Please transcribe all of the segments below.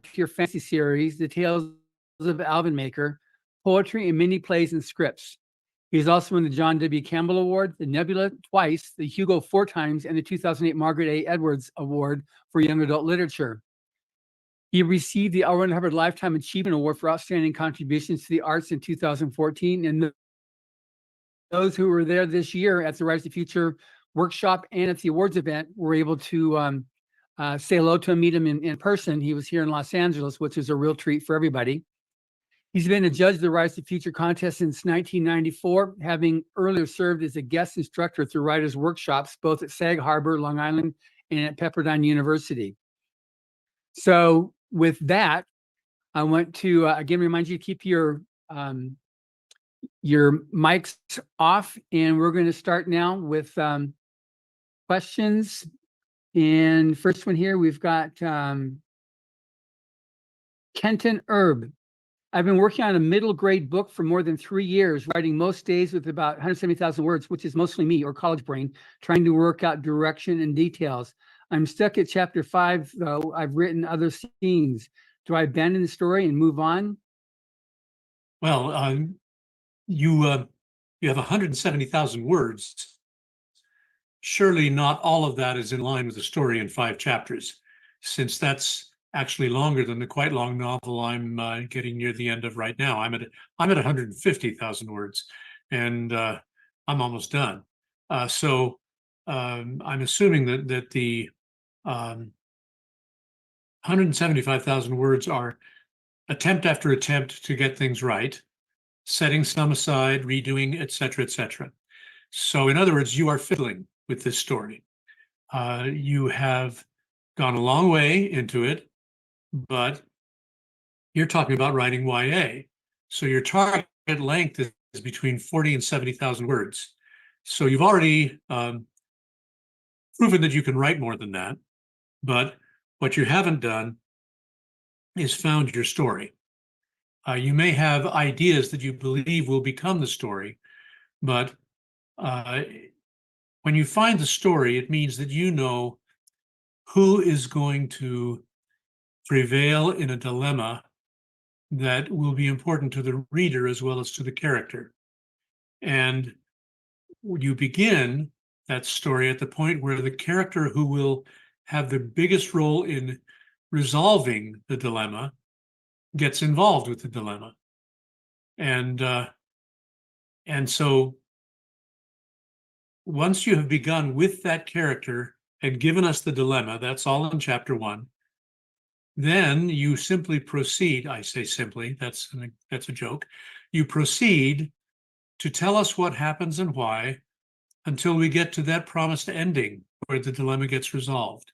Frontier Fantasy Series, The Tales of Alvin Maker, poetry and mini plays and scripts. He's also won the John W. Campbell Award, the Nebula twice, the Hugo 4 times, and the 2008 Margaret A. Edwards Award for Young Adult Literature. He received the L. Ron Hubbard Lifetime Achievement Award for outstanding contributions to the arts in 2014. And those who were there this year at the Rise to Future workshop and at the awards event were able to say hello to him, meet him in person. He was here in Los Angeles, which is a real treat for everybody. He's been a judge of the Rise to Future contest since 1994, having earlier served as a guest instructor through writers' workshops, both at Sag Harbor, Long Island, and at Pepperdine University. So with that, I want to, again, remind you to keep your mics off, and we're going to start now with questions. And first one here, we've got Kenton Erb. I've been working on a middle grade book for more than 3 years, writing most days with about 170,000 words, which is mostly me or college brain, trying to work out direction and details. I'm stuck at chapter 5, though. I've written other scenes. Do I abandon the story and move on? Well, you have 170,000 words. Surely not all of that is in line with the story in 5 chapters, since that's actually longer than the quite long novel I'm getting near the end of right now. I'm at 150,000 words, and I'm almost done. So I'm assuming that the 175,000 words are attempt after attempt to get things right, setting some aside, redoing, et cetera, et cetera. So in other words, you are fiddling with this story. You have gone a long way into it, but you're talking about writing YA. So your target length is between 40 and 70,000 words. So you've already proven that you can write more than that. But what you haven't done is found your story. You may have ideas that you believe will become the story, but when you find the story, it means that you know who is going to prevail in a dilemma that will be important to the reader as well as to the character. And you begin that story at the point where the character who will have the biggest role in resolving the dilemma gets involved with the dilemma. And so once you have begun with that character and given us the dilemma, that's all in chapter 1, then you simply proceed, I say simply, that's a joke, you proceed to tell us what happens and why until we get to that promised ending where the dilemma gets resolved.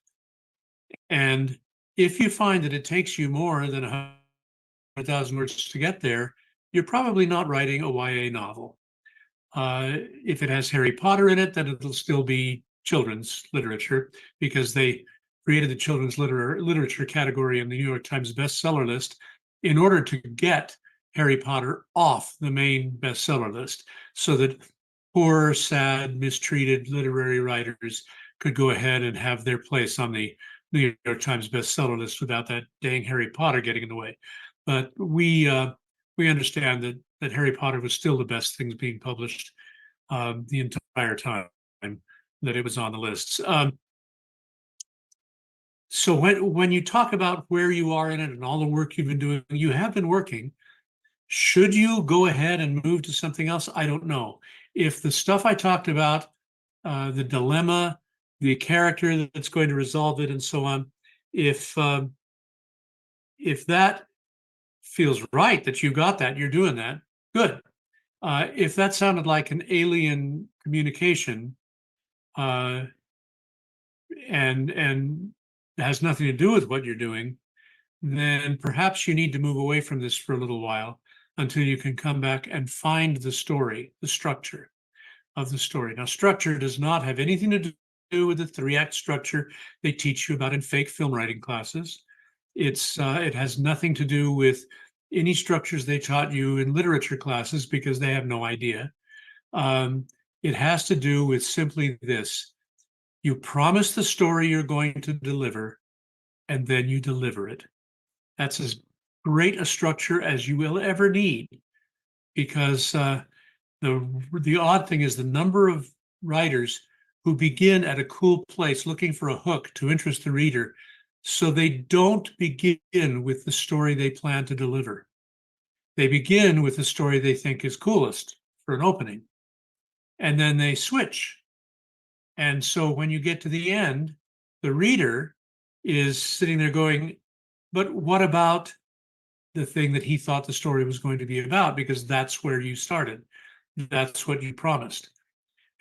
And if you find that it takes you more than 100,000 words to get there, you're probably not writing a YA novel. If it has Harry Potter in it, then it'll still be children's literature, because they created the children's literature category in the New York Times bestseller list in order to get Harry Potter off the main bestseller list, so that poor, sad, mistreated literary writers could go ahead and have their place on the New York Times bestseller list without that dang Harry Potter getting in the way. But we understand that Harry Potter was still the best things being published the entire time that it was on the lists. So when you talk about where you are in it and all the work you've been doing, you have been working. Should you go ahead and move to something else? I don't know. If the stuff I talked about, the dilemma, the character that's going to resolve it, and so on, if that feels right, that you got that, you're doing that, good. If that sounded like an alien communication and has nothing to do with what you're doing, then perhaps you need to move away from this for a little while until you can come back and find the story, the structure of the story. Now, structure does not have anything to do with the 3-act structure they teach you about in fake film writing classes. It has nothing to do with any structures they taught you in literature classes, because they have no idea. It has to do with simply this: you promise the story you're going to deliver, and then you deliver it. That's as great a structure as you will ever need, because the odd thing is the number of writers who begin at a cool place looking for a hook to interest the reader, so they don't begin with the story they plan to deliver. They begin with the story they think is coolest for an opening, and then they switch. And so when you get to the end, the reader is sitting there going, but what about the thing that he thought the story was going to be about? Because that's where you started. That's what you promised.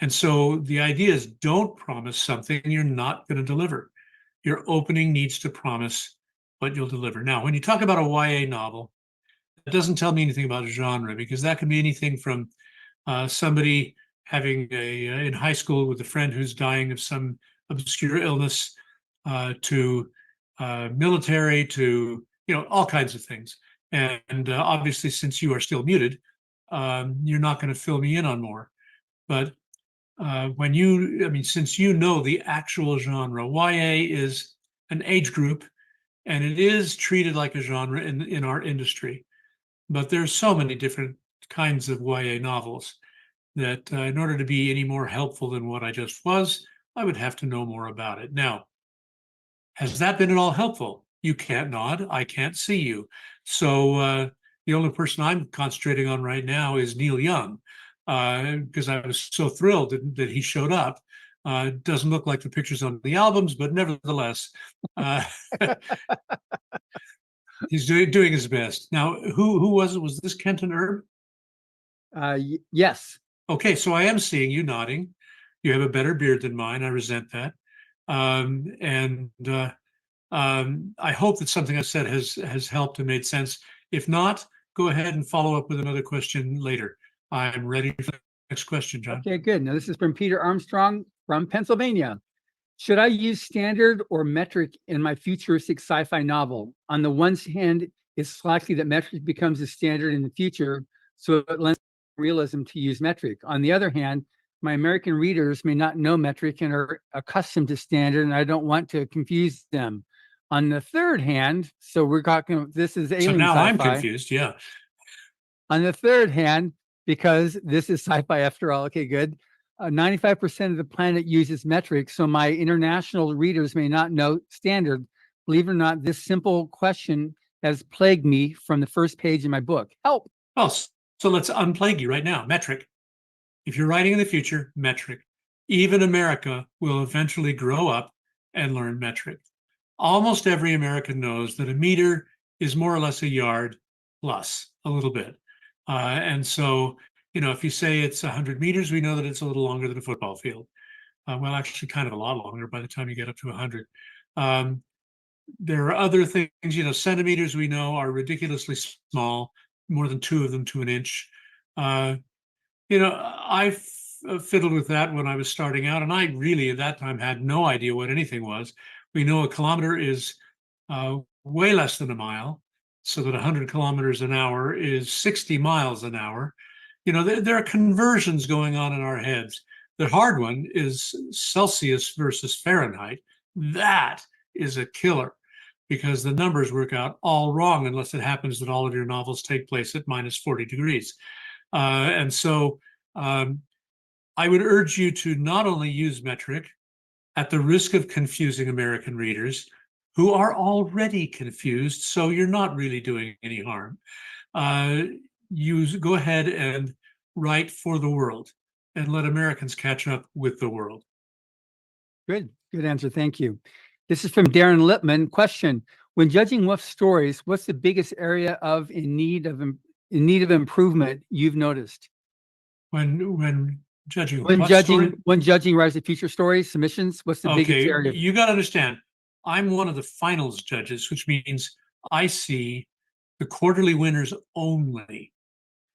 And so the idea is, don't promise something you're not going to deliver. Your opening needs to promise what you'll deliver. Now, when you talk about a YA novel, it doesn't tell me anything about genre, because that can be anything from somebody having in high school with a friend who's dying of some obscure illness, to military, to all kinds of things. And obviously, since you are still muted, you're not going to fill me in on more. But since you know the actual genre, YA is an age group, and it is treated like a genre in our industry. But there's so many different kinds of YA novels that in order to be any more helpful than what I just was, I would have to know more about it. Now, has that been at all helpful? You can't nod. I can't see you. So the only person I'm concentrating on right now is Neil Young, because I was so thrilled that he showed up. Doesn't look like the pictures on the albums, but nevertheless, he's doing his best. Now, who was it? Was this Kenton Erb? Yes. Okay, so I am seeing you nodding. You have a better beard than mine. I resent that. And I hope that something I said has helped and made sense. If not, go ahead and follow up with another question later. I'm ready for the next question, John. Okay, good. Now, this is from Peter Armstrong from Pennsylvania. Should I use standard or metric in my futuristic sci-fi novel? On the one hand, it's likely that metric becomes a standard in the future, so it lends realism to use metric. On the other hand, my American readers may not know metric and are accustomed to standard, and I don't want to confuse them. On the third hand, so we're talking, this is alien So now sci-fi. I'm confused, yeah. On the third hand, because this is sci-fi after all, okay, good. 95% of the planet uses metric, so my international readers may not know standard. Believe it or not, this simple question has plagued me from the first page in my book. Help. Well, so let's unplague you right now. Metric. If you're writing in the future, metric. Even America will eventually grow up and learn metric. Almost every American knows that a meter is more or less a yard plus a little bit. And so, if you say it's 100 meters, we know that it's a little longer than a football field. Well, actually, kind of a lot longer by the time you get up to 100. There are other things, centimeters we know are ridiculously small, more than 2 of them to an inch. I fiddled with that when I was starting out, and I really at that time had no idea what anything was. We know a kilometer is way less than a mile, so that 100 kilometers an hour is 60 miles an hour. There are conversions going on in our heads. The hard one is Celsius versus Fahrenheit. That is a killer, because the numbers work out all wrong unless it happens that all of your novels take place at minus 40 degrees. And so I would urge you to not only use metric, at the risk of confusing American readers who are already confused, so you're not really doing any harm. Go ahead and write for the world and let Americans catch up with the world. Good answer. Thank you. This is from Darren Lipman. Question: when judging Wolf's stories, what's the biggest area in need of improvement you've noticed? When judging when judging Rise of Future stories submissions, what's the biggest area? You got to understand, I'm one of the finals judges, which means I see the quarterly winners only.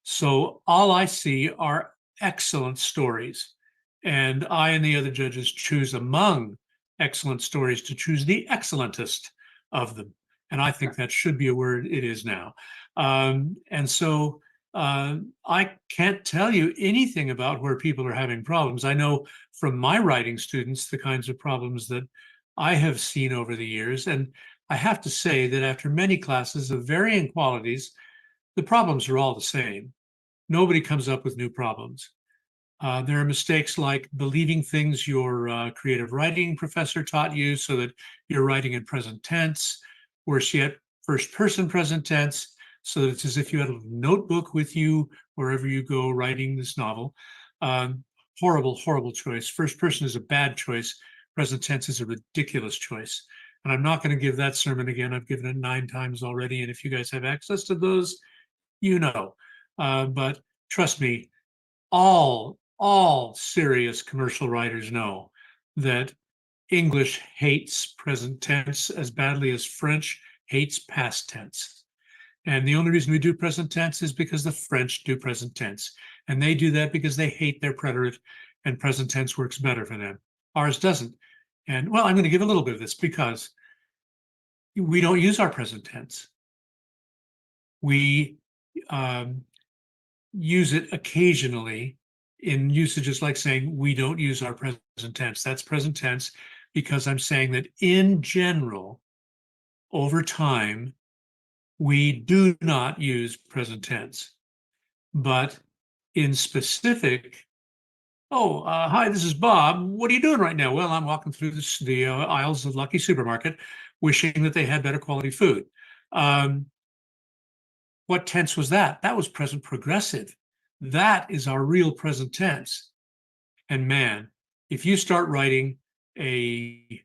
So all I see are excellent stories, and I and the other judges choose among excellent stories to choose the excellentest of them. And I think that should be a word. It is now. And so I can't tell you anything about where people are having problems. I know from my writing students the kinds of problems that I have seen over the years. And I have to say that after many classes of varying qualities, the problems are all the same. Nobody comes up with new problems. There are mistakes like believing things your creative writing professor taught you so that you're writing in present tense, worse yet, first person present tense, so that it's as if you had a notebook with you wherever you go writing this novel. Horrible, horrible choice. First person is a bad choice. Present tense is a ridiculous choice. And I'm not going to give that sermon again. I've given it 9 times already. And if you guys have access to those, you know. But trust me, all serious commercial writers know that English hates present tense as badly as French hates past tense. And the only reason we do present tense is because the French do present tense. And they do that because they hate their preterite, and present tense works better for them. Ours doesn't. And well, I'm going to give a little bit of this because we don't use our present tense. We use it occasionally in usages like saying we don't use our present tense. That's present tense because I'm saying that in general, over time, we do not use present tense. But in specific, hi, this is Bob. What are you doing right now? Well, I'm walking through the aisles of Lucky Supermarket, wishing that they had better quality food. What tense was that? That was present progressive. That is our real present tense. And man, if you start writing a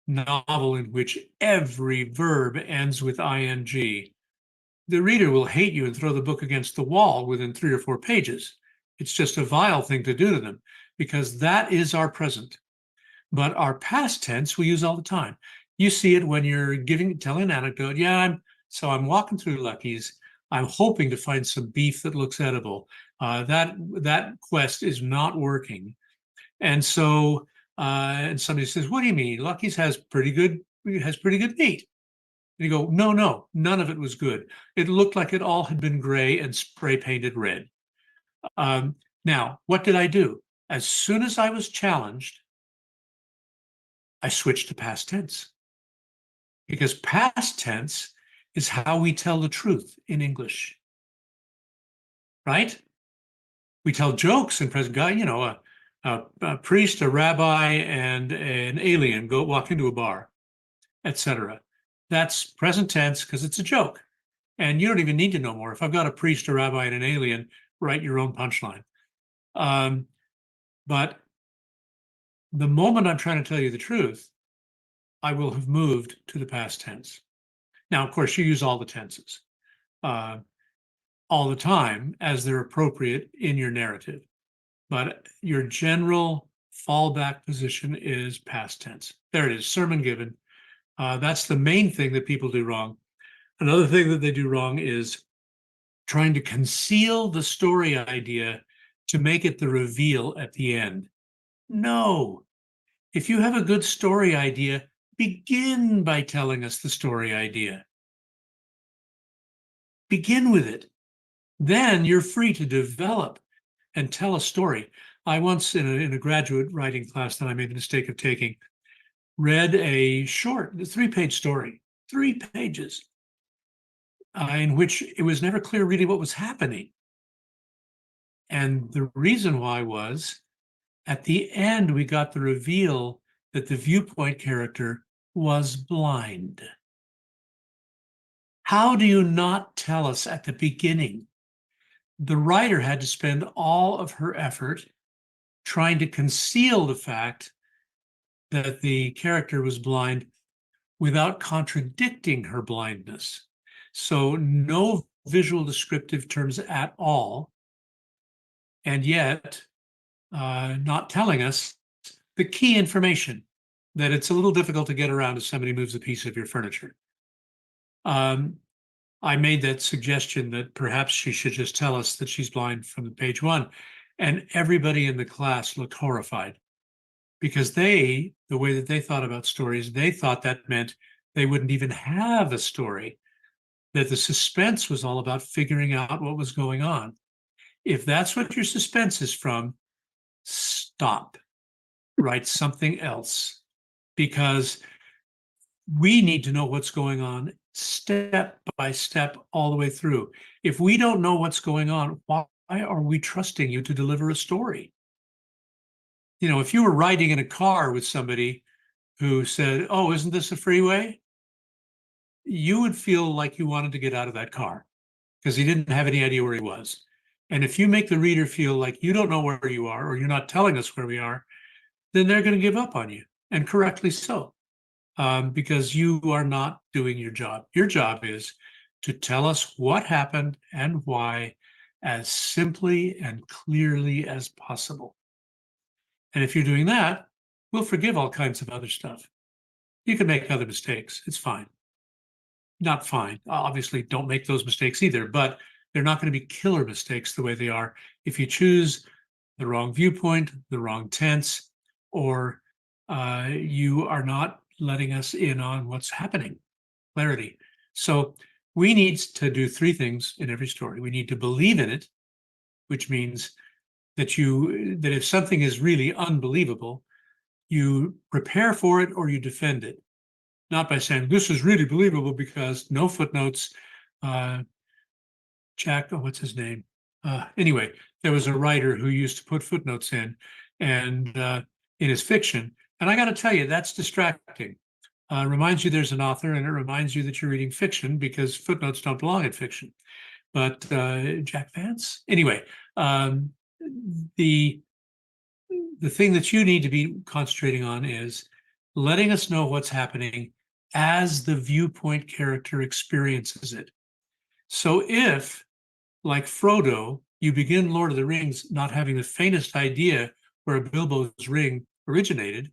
novel in which every verb ends with ing, the reader will hate you and throw the book against the wall within 3 or 4 pages. It's just a vile thing to do to them because that is our present. But our past tense we use all the time. You see it when you're telling an anecdote. Yeah, I'm walking through Lucky's. I'm hoping to find some beef that looks edible. That quest is not working. And so and somebody says, what do you mean? Lucky's has pretty good meat. And you go, no, none of it was good. It looked like it all had been gray and spray painted red. Now, what did I do? As soon as I was challenged, I switched to past tense. Because past tense is how we tell the truth in English. Right? We tell jokes in present. Guy, a priest, a rabbi, and an alien go walk into a bar, etc. That's present tense because it's a joke. And you don't even need to know more. If I've got a priest, a rabbi, and an alien, write your own punchline. But the moment I'm trying to tell you the truth, I will have moved to the past tense. Now, of course, you use all the tenses all the time as they're appropriate in your narrative. But your general fallback position is past tense. There it is, sermon given. That's the main thing that people do wrong. Another thing that they do wrong is trying to conceal the story idea to make it the reveal at the end. No. If you have a good story idea, begin by telling us the story idea. Begin with it. Then you're free to develop and tell a story. I once, in a graduate writing class that I made the mistake of taking, read a short 3-page story, 3 pages, in which it was never clear really what was happening. And the reason why was, at the end, we got the reveal that the viewpoint character was blind. How do you not tell us at the beginning? The writer had to spend all of her effort trying to conceal the fact that the character was blind without contradicting her blindness. So no visual descriptive terms at all, and yet not telling us the key information that it's a little difficult to get around if somebody moves a piece of your furniture. I made that suggestion that perhaps she should just tell us that she's blind from page 1. And everybody in the class looked horrified because the way that they thought about stories, they thought that meant they wouldn't even have a story, that the suspense was all about figuring out what was going on. If that's what your suspense is from, stop, write something else, because we need to know what's going on step by step all the way through. If we don't know what's going on, why are we trusting you to deliver a story? If you were riding in a car with somebody who said, "Oh, isn't this a freeway?" You would feel like you wanted to get out of that car because he didn't have any idea where he was. And if you make the reader feel like you don't know where you are or you're not telling us where we are, then they're going to give up on you, and correctly so, because you are not doing your job. Your job is to tell us what happened and why as simply and clearly as possible. And if you're doing that, we'll forgive all kinds of other stuff. You can make other mistakes. It's fine. Not fine. Obviously, don't make those mistakes either, but they're not going to be killer mistakes the way they are if you choose the wrong viewpoint, the wrong tense, or you are not letting us in on what's happening. Clarity. So we need to do three things in every story. We need to believe in it, which means that if something is really unbelievable, you prepare for it or you defend it. Not by saying, this is really believable because no footnotes. What's his name? Anyway, there was a writer who used to put footnotes in his fiction. And I got to tell you, that's distracting. Reminds you there's an author, and it reminds you that you're reading fiction because footnotes don't belong in fiction. But Jack Vance? Anyway, the thing that you need to be concentrating on is letting us know what's happening as the viewpoint character experiences it. So if, like Frodo, you begin Lord of the Rings not having the faintest idea where Bilbo's ring originated,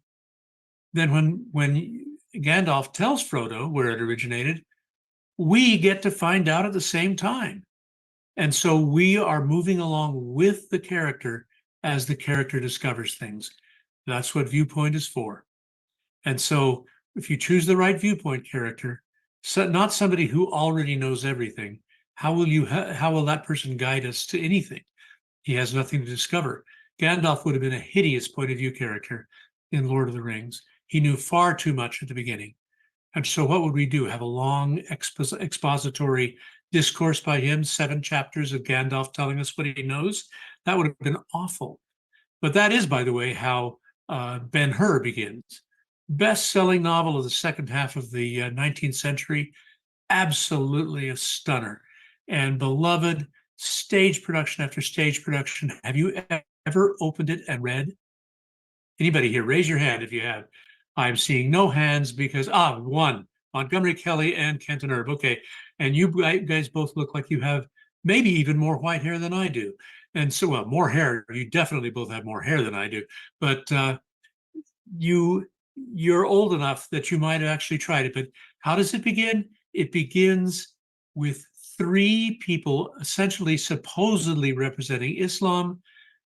then when Gandalf tells Frodo where it originated, we get to find out at the same time. And so we are moving along with the character as the character discovers things. That's what viewpoint is for. And so if you choose the right viewpoint character, not somebody who already knows everything, how will that person guide us to anything? He has nothing to discover. Gandalf would have been a hideous point of view character in Lord of the Rings. He knew far too much at the beginning. And so what would we do? Have a long expository discourse by him, 7 chapters of Gandalf telling us what he knows? That would have been awful. But that is, by the way, how Ben-Hur begins. Best-selling novel of the second half of the 19th century, absolutely a stunner, and beloved, stage production after stage production. Have you ever opened it and read? Anybody here, raise your hand if you have. I'm seeing no hands because, one, Montgomery Kelly and Kenton Erb. Okay, and you guys both look like you have maybe even more white hair than I do. And so, well, more hair, you definitely both have more hair than I do. But you're old enough that you might have actually tried it. But how does it begin? It begins with 3 people essentially supposedly representing Islam,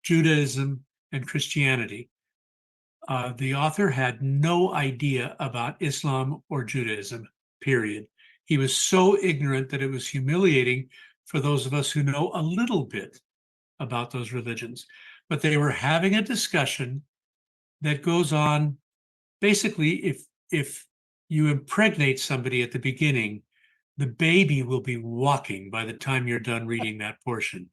Judaism, and Christianity. The author had no idea about Islam or Judaism, period. He was so ignorant that it was humiliating for those of us who know a little bit about those religions. But they were having a discussion that goes on. Basically, if you impregnate somebody at the beginning, the baby will be walking by the time you're done reading that portion.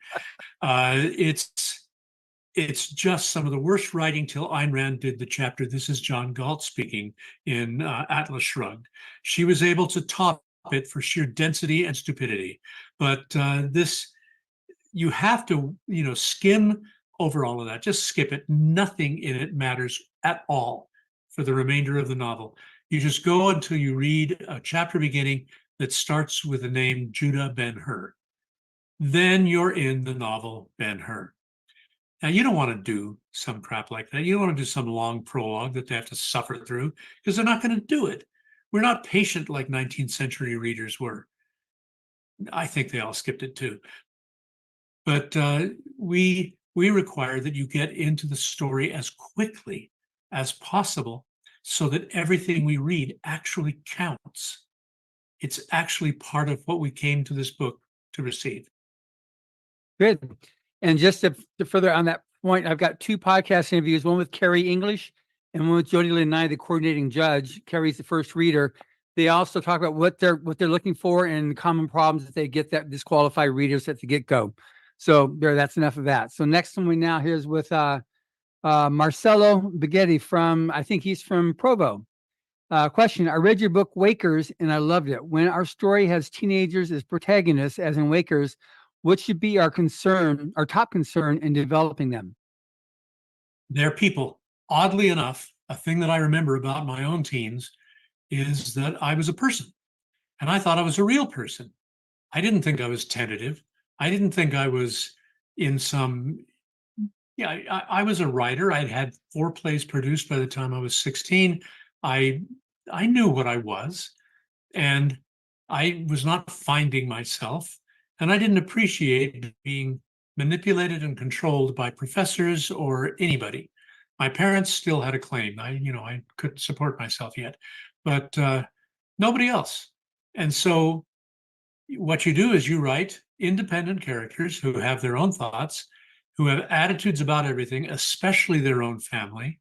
It's just some of the worst writing till Ayn Rand did the chapter, This is John Galt Speaking, in Atlas Shrugged. She was able to top it for sheer density and stupidity. But you have to, skim over all of that. Just skip it. Nothing in it matters at all for the remainder of the novel. You just go until you read a chapter beginning that starts with the name Judah Ben-Hur. Then you're in the novel Ben-Hur. Now, you don't want to do some crap like that. You don't want to do some long prologue that they have to suffer through because they're not going to do it. We're not patient like 19th century readers were. I think they all skipped it too. But we require that you get into the story as quickly as possible so that everything we read actually counts. It's actually part of what we came to this book to receive. Good. And just to further on that point, I've got 2 podcast interviews, one with Carrie English and one with Jody Lynn Nye, the coordinating judge. Carrie's the first reader. They also talk about what they're looking for and common problems that they get that disqualify readers at the get go. So there, that's enough of that. So next one we now here's with Marcelo Baghetti from, I think he's from Provo. Question: I read your book Wakers and I loved it. When our story has teenagers as protagonists, as in Wakers, what should be our concern, our top concern in developing them? They're people. Oddly enough, a thing that I remember about my own teens is that I was a person and I thought I was a real person. I didn't think I was tentative. I didn't think I was in some, yeah, I was a writer. I'd had 4 plays produced by the time I was 16. I I knew what I was, and I was not finding myself, and I didn't appreciate being manipulated and controlled by professors or anybody. My parents still had a claim. I couldn't support myself yet, but nobody else. And so what you do is you write independent characters who have their own thoughts, who have attitudes about everything, especially their own family.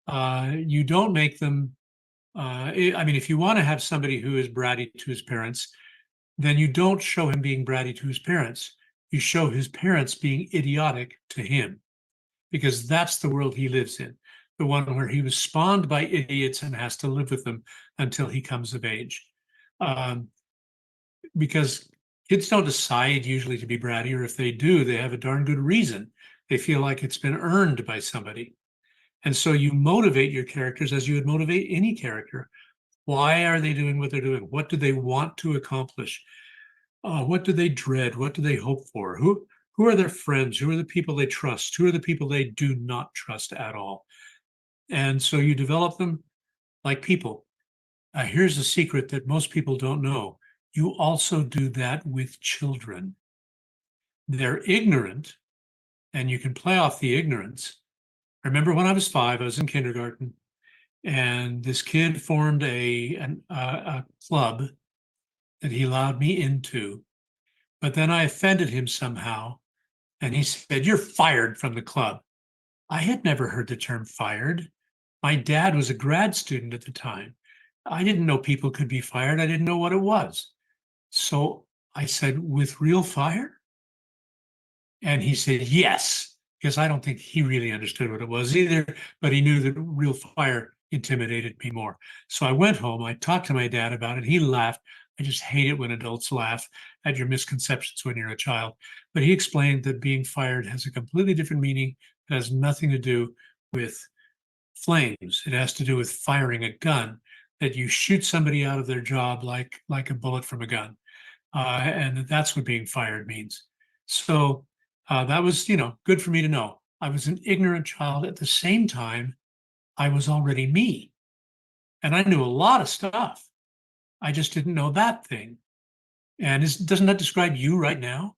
You don't make them, I mean, if you want to have somebody who is bratty to his parents, then you don't show him being bratty to his parents. You show his parents being idiotic to him, because that's the world he lives in, the one where he was spawned by idiots and has to live with them until he comes of age. Um, because kids don't decide usually to be bratty, or if they do, they have a darn good reason. They feel like it's been earned by somebody. And so you motivate your characters as you would motivate any character. Why are they doing what they're doing? What do they want to accomplish? What do they dread? What do they hope for? Who are their friends? Who are the people they trust? Who are the people they do not trust at all? And so you develop them like people. Here's a secret that most people don't know. You also do that with children. They're ignorant, and you can play off the ignorance. I remember when I was 5, I was in kindergarten, and this kid formed a club that he allowed me into. But then I offended him somehow, and he said, "You're fired from the club." I had never heard the term fired. My dad was a grad student at the time. I didn't know people could be fired. I didn't know what it was. So I said, "With real fire?" And he said, "Yes," because I don't think he really understood what it was either, but he knew that real fire intimidated me more. So I went home, I talked to my dad about it. He laughed. I just hate it when adults laugh at your misconceptions when you're a child. But he explained that being fired has a completely different meaning. It has nothing to do with flames. It has to do with firing a gun, that you shoot somebody out of their job like a bullet from a gun. And that's what being fired means. So that was, good for me to know. I was an ignorant child. At the same time, I was already me, and I knew a lot of stuff. I just didn't know that thing. And doesn't that describe you right now?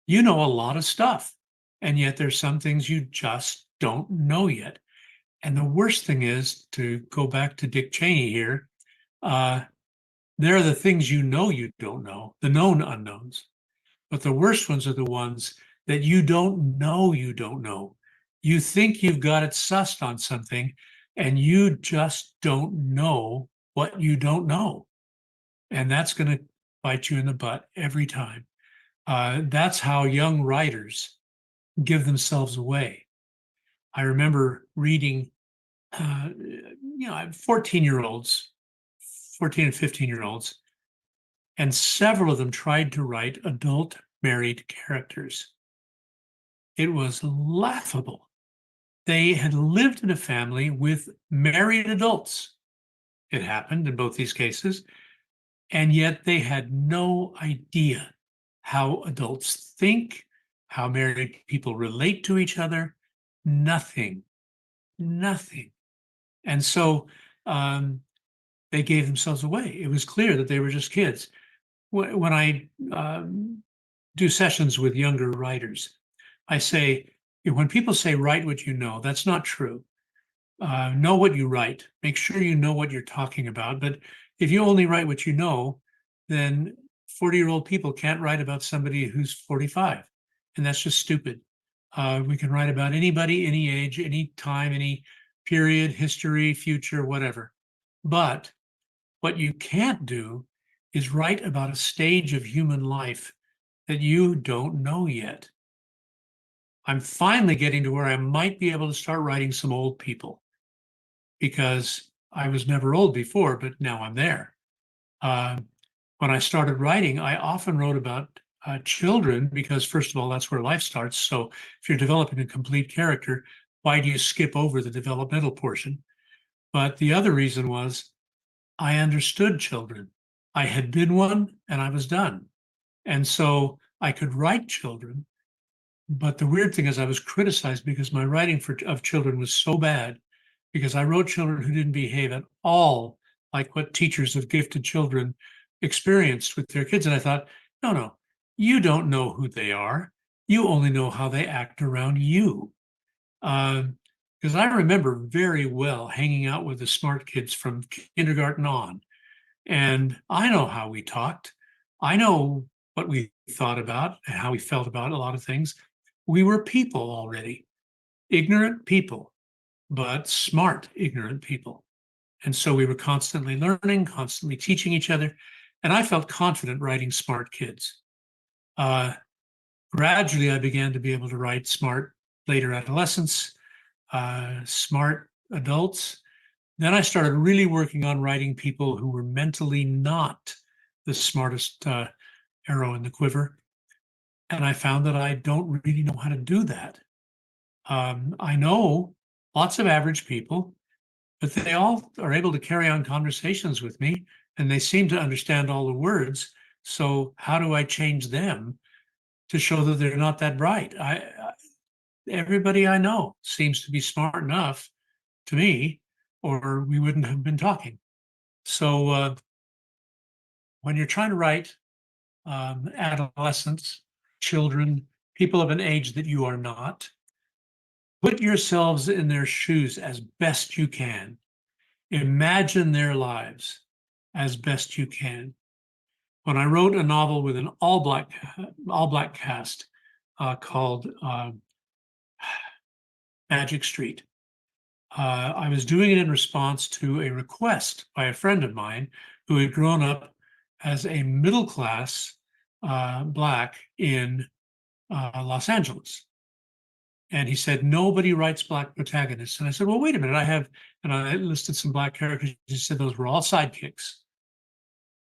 You know a lot of stuff, and yet there's some things you just don't know yet. And the worst thing is, to go back to Dick Cheney here, uh, there are the things you don't know, the known unknowns. But the worst ones are the ones that you don't know. You think you've got it sussed on something, and you just don't know what you don't know. And that's going to bite you in the butt every time. That's how young writers give themselves away. I remember reading, 14-year-olds, 14 and 15-year-olds, and several of them tried to write adult married characters. It was laughable. They had lived in a family with married adults. It happened in both these cases, and yet they had no idea how adults think, how married people relate to each other. Nothing, nothing. And so they gave themselves away. It was clear that they were just kids. When I do sessions with younger writers, I say, when people say write what you know, that's not true. Know what you write. Make sure you know what you're talking about. But if you only write what you know, then 40-year-old people can't write about somebody who's 45. And that's just stupid. We can write about anybody, any age, any time, any period, history, future, whatever. But What you can't do is write about a stage of human life that you don't know yet. I'm finally getting to where I might be able to start writing some old people, because I was never old before, but now I'm there. Uh, when I started writing, I often wrote about children because, first of all, that's where life starts. So if you're developing a complete character, why do you skip over the developmental portion? But the other reason was I understood children. I had been one and I was done. And so I could write children. But the weird thing is, I was criticized because my writing of children was so bad, because I wrote children who didn't behave at all like what teachers of gifted children experienced with their kids. And I thought, no, no, you don't know who they are. You only know how they act around you. Because I remember very well hanging out with the smart kids from kindergarten on. And I know how we talked. I know what we thought about and how we felt about a lot of things. We were people already, ignorant people, but smart, ignorant people. And so we were constantly learning, constantly teaching each other. And I felt confident writing smart kids. Uh, Gradually, I began to be able to write smart later adolescents, smart adults. Then I started really working on writing people who were mentally not the smartest arrow in the quiver. And I found that I don't really know how to do that. I know lots of average people, but they all are able to carry on conversations with me and they seem to understand all the words. So how do I change them to show that they're not that bright? Everybody I know seems to be smart enough to me, or we wouldn't have been talking. So when you're trying to write adolescents, children, people of an age that you are not, put yourselves in their shoes as best you can. Imagine their lives as best you can. When I wrote a novel with an all black cast called Magic Street, I was doing it in response to a request by a friend of mine who had grown up as a middle class Black in Los Angeles. And he said, nobody writes Black protagonists. And I said, well, wait a minute, and I listed some Black characters. He said those were all sidekicks.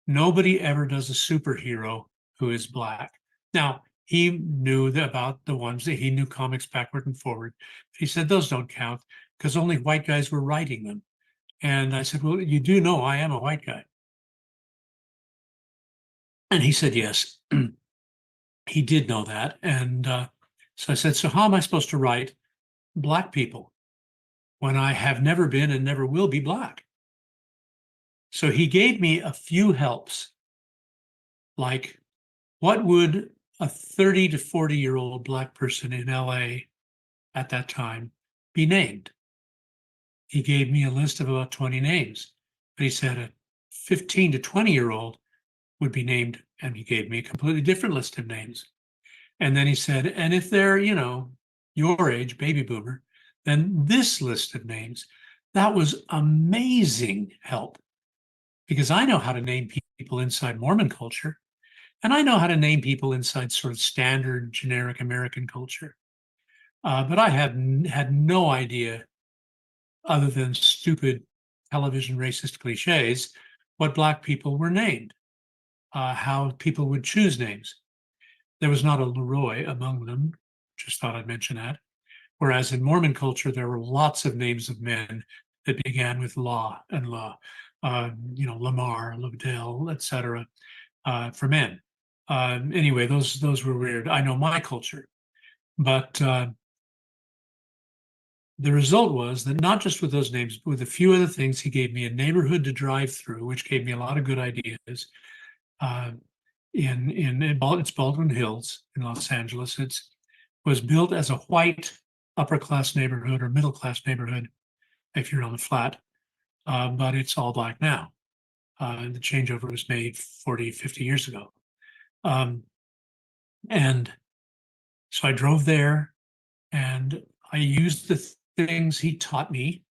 Nobody ever does a superhero who is Black. Now, he knew about the ones that he knew comics backward and forward. He said those don't count because only white guys were writing them. And I said, well, you do know I am a white guy. And he said, yes, he did know that. And so I said, so how am I supposed to write Black people when I have never been and never will be Black? So he gave me a few helps, like what would a 30 to 40-year-old Black person in LA at that time be named? He gave me a list of about 20 names, but he said a 15 to 20-year-old would be named, and he gave me a completely different list of names. And then he said, and if they're, your age, baby boomer, then this list of names. That was amazing help, because I know how to name people inside Mormon culture, and I know how to name people inside sort of standard generic American culture. But I had no idea, other than stupid television racist cliches, what Black people were named, how people would choose names. There was not a Leroy among them. Just thought I'd mention that. Whereas in Mormon culture, there were lots of names of men that began with Law and Law, Lamar, Lobdell, etc., for men. Anyway, those were weird. I know my culture, but the result was that not just with those names, but with a few other things, he gave me a neighborhood to drive through, which gave me a lot of good ideas. It's Baldwin Hills in Los Angeles. It was built as a white upper class neighborhood or middle class neighborhood if you're on the flat, but it's all Black now. The changeover was made 40, 50 years ago. And so I drove there and I used the things he taught me.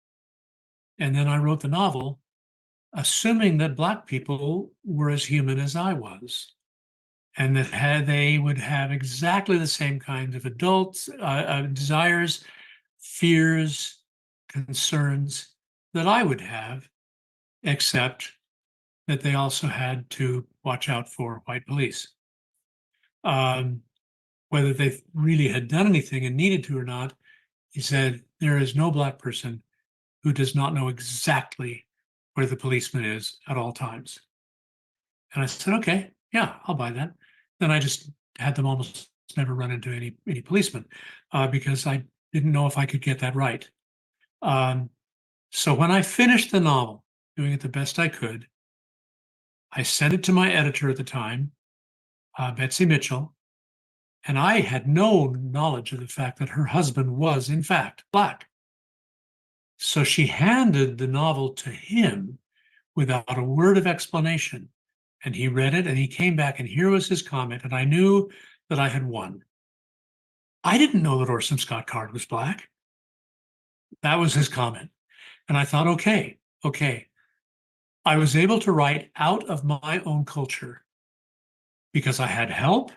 And then I wrote the novel assuming that Black people were as human as I was, and that they would have exactly the same kind of adult desires, fears, concerns that I would have, except that they also had to watch out for white police. Um, whether they really had done anything and needed to or not, he said, there is no Black person who does not know exactly where the policeman is at all times. And I said, okay, yeah, I'll buy that. Then I just had them almost never run into any policemen because I didn't know if I could get that right. So when I finished the novel, doing it the best I could, I sent it to my editor at the time, Betsy Mitchell, and I had no knowledge of the fact that her husband was, in fact, Black. So she handed the novel to him without a word of explanation. And he read it and he came back, and here was his comment. And I knew that I had won. I didn't know that Orson Scott Card was Black. That was his comment. And I thought, okay. I was able to write out of my own culture because I had help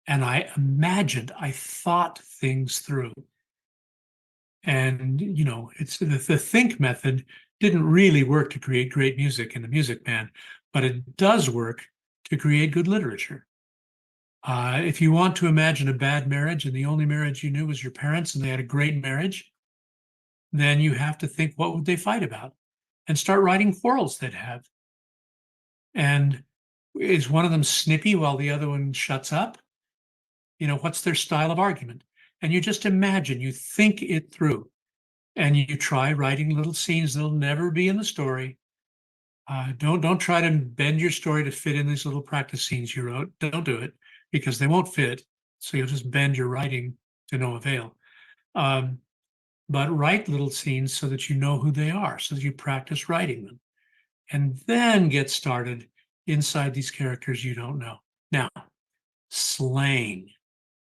and I imagined, I thought things through. And, it's the think method didn't really work to create great music in the Music Man, but it does work to create good literature. If you want to imagine a bad marriage and the only marriage you knew was your parents and they had a great marriage, then you have to think, what would they fight about? And start writing quarrels they'd have. And is one of them snippy while the other one shuts up? What's their style of argument? And you just imagine, you think it through, and you try writing little scenes that'll never be in the story. Don't try to bend your story to fit in these little practice scenes you wrote. Don't do it, because they won't fit. So you'll just bend your writing to no avail. But write little scenes so that you know who they are, so that you practice writing them. And then get started inside these characters you don't know. Now, slang.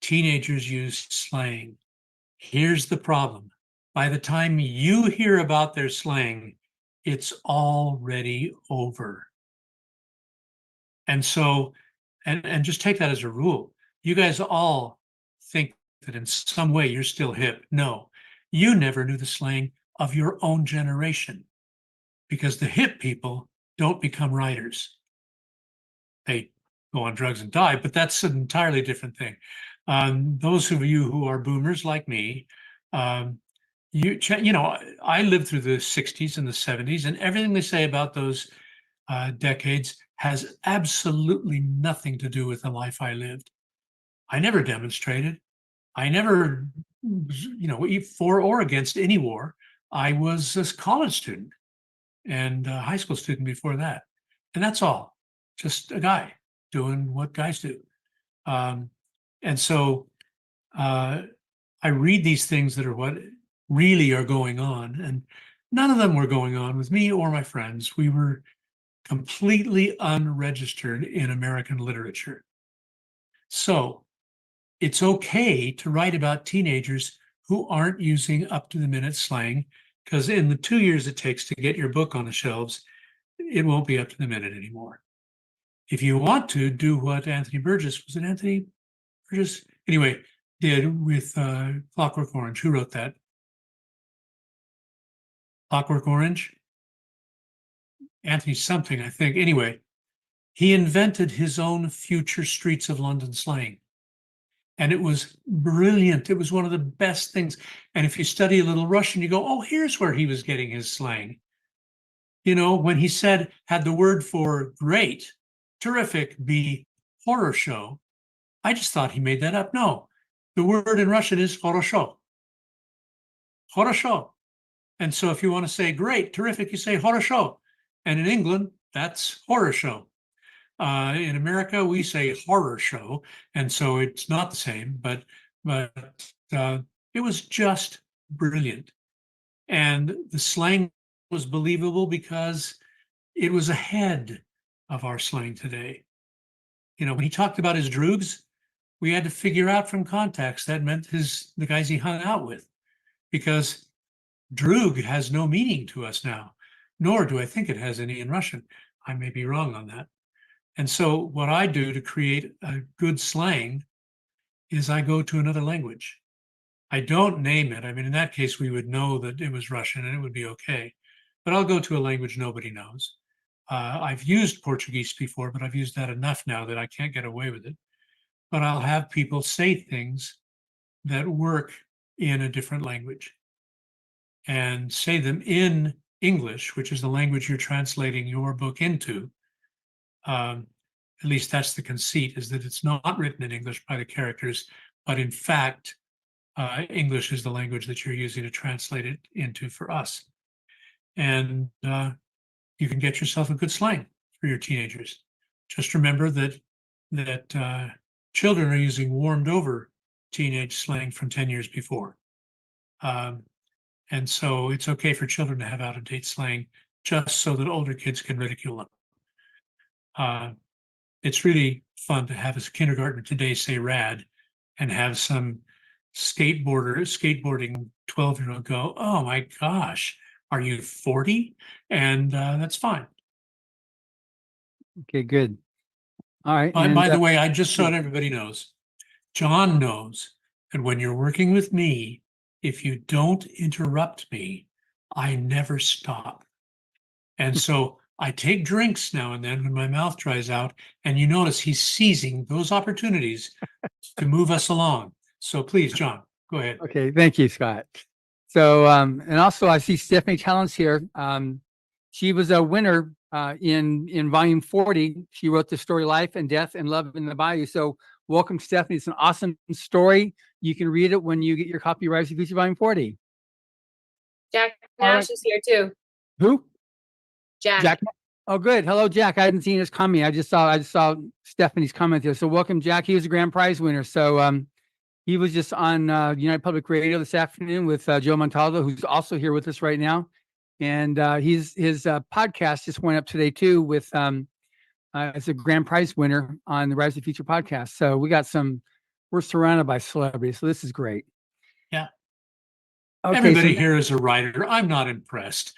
Teenagers use slang. Here's the problem. By the time you hear about their slang, it's already over. And so, and just take that as a rule. You guys all think that in some way you're still hip. No, you never knew the slang of your own generation, because the hip people don't become writers. They go on drugs and die, but that's an entirely different thing. Those of you who are boomers like me, I lived through the 60s and the 70s, and everything they say about those decades has absolutely nothing to do with the life I lived. I never demonstrated. I never, for or against any war. I was a college student and a high school student before that. And that's all. Just a guy doing what guys do. And so I read these things that are what really are going on. And none of them were going on with me or my friends. We were completely unregistered in American literature. So it's okay to write about teenagers who aren't using up-to-the-minute slang, because in the 2 years it takes to get your book on the shelves, it won't be up to the minute anymore. If you want to do what Anthony Burgess, was it Anthony Burgess? Anyway, did with Clockwork Orange. Who wrote that? Clockwork Orange? Anthony something, I think. Anyway, he invented his own future streets of London slang. And it was brilliant. It was one of the best things. And if you study a little Russian, you go, oh, here's where he was getting his slang. When he had the word for great, terrific, be horror show, I just thought he made that up. No, the word in Russian is хорошо. Хорошо. And so if you want to say great, terrific, you say хорошо. And in England, that's horror show. In America, we say horror show, and so it's not the same, but it was just brilliant. And the slang was believable because it was ahead of our slang today. When he talked about his droogs, we had to figure out from context that meant the guys he hung out with, because droog has no meaning to us now. nor do I think it has any in Russian. I may be wrong on that. And so what I do to create a good slang is I go to another language. I don't name it. I mean, in that case, we would know that it was Russian and it would be okay. But I'll go to a language nobody knows. I've used Portuguese before, but I've used that enough now that I can't get away with it. But I'll have people say things that work in a different language and say them in English, which is the language you're translating your book into. At least that's the conceit, is that it's not written in English by the characters, but in fact, English is the language that you're using to translate it into for us. And you can get yourself a good slang for your teenagers. Just remember that children are using warmed over teenage slang from 10 years before. And so it's okay for children to have out of date slang just so that older kids can ridicule them. It's really fun to have a kindergartner today say rad and have some skateboarding 12-year-old go, oh my gosh, are you 40? And that's fine. Okay, good. All right. By the way, I just so everybody knows, John knows that when you're working with me, if you don't interrupt me, I never stop. And so I take drinks now and then when my mouth dries out, and you notice he's seizing those opportunities to move us along. So please, John, go ahead. Okay, thank you, Scott. So, and also I see Stephanie Talents here. She was a winner in volume 40. She wrote the story Life and Death and Love in the Bayou. So welcome, Stephanie. It's an awesome story. You can read it when you get your copy of Rise of the Future volume 40. Jack Nash is here too. Who? Jack. Oh, good. Hello, Jack. I hadn't seen his comment. I just saw Stephanie's comment here. So welcome, Jack. He was a grand prize winner. So he was just on United Public Radio this afternoon with Joe Montalvo, who's also here with us right now. And his podcast just went up today too with as a grand prize winner on the Rise of the Future podcast. So we're surrounded by celebrities. So this is great. Yeah. Okay, everybody here is a writer. I'm not impressed.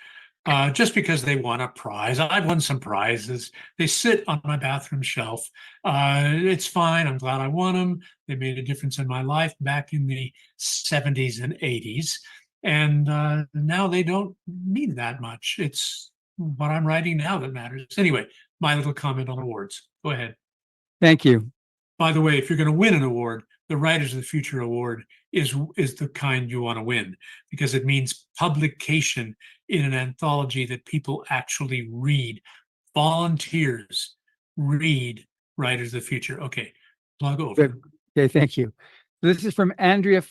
Just because they won a prize. I've won some prizes. They sit on my bathroom shelf. It's fine. I'm glad I won them. They made a difference in my life back in the 70s and 80s. And now they don't mean that much. It's what I'm writing now that matters. Anyway, my little comment on awards. Go ahead. Thank you. By the way, if you're going to win an award, the Writers of the Future Award is the kind you want to win, because it means publication in an anthology that people actually read. Volunteers read Writers of the Future. Okay, plug over. Good. Okay, thank you. This is from Andrea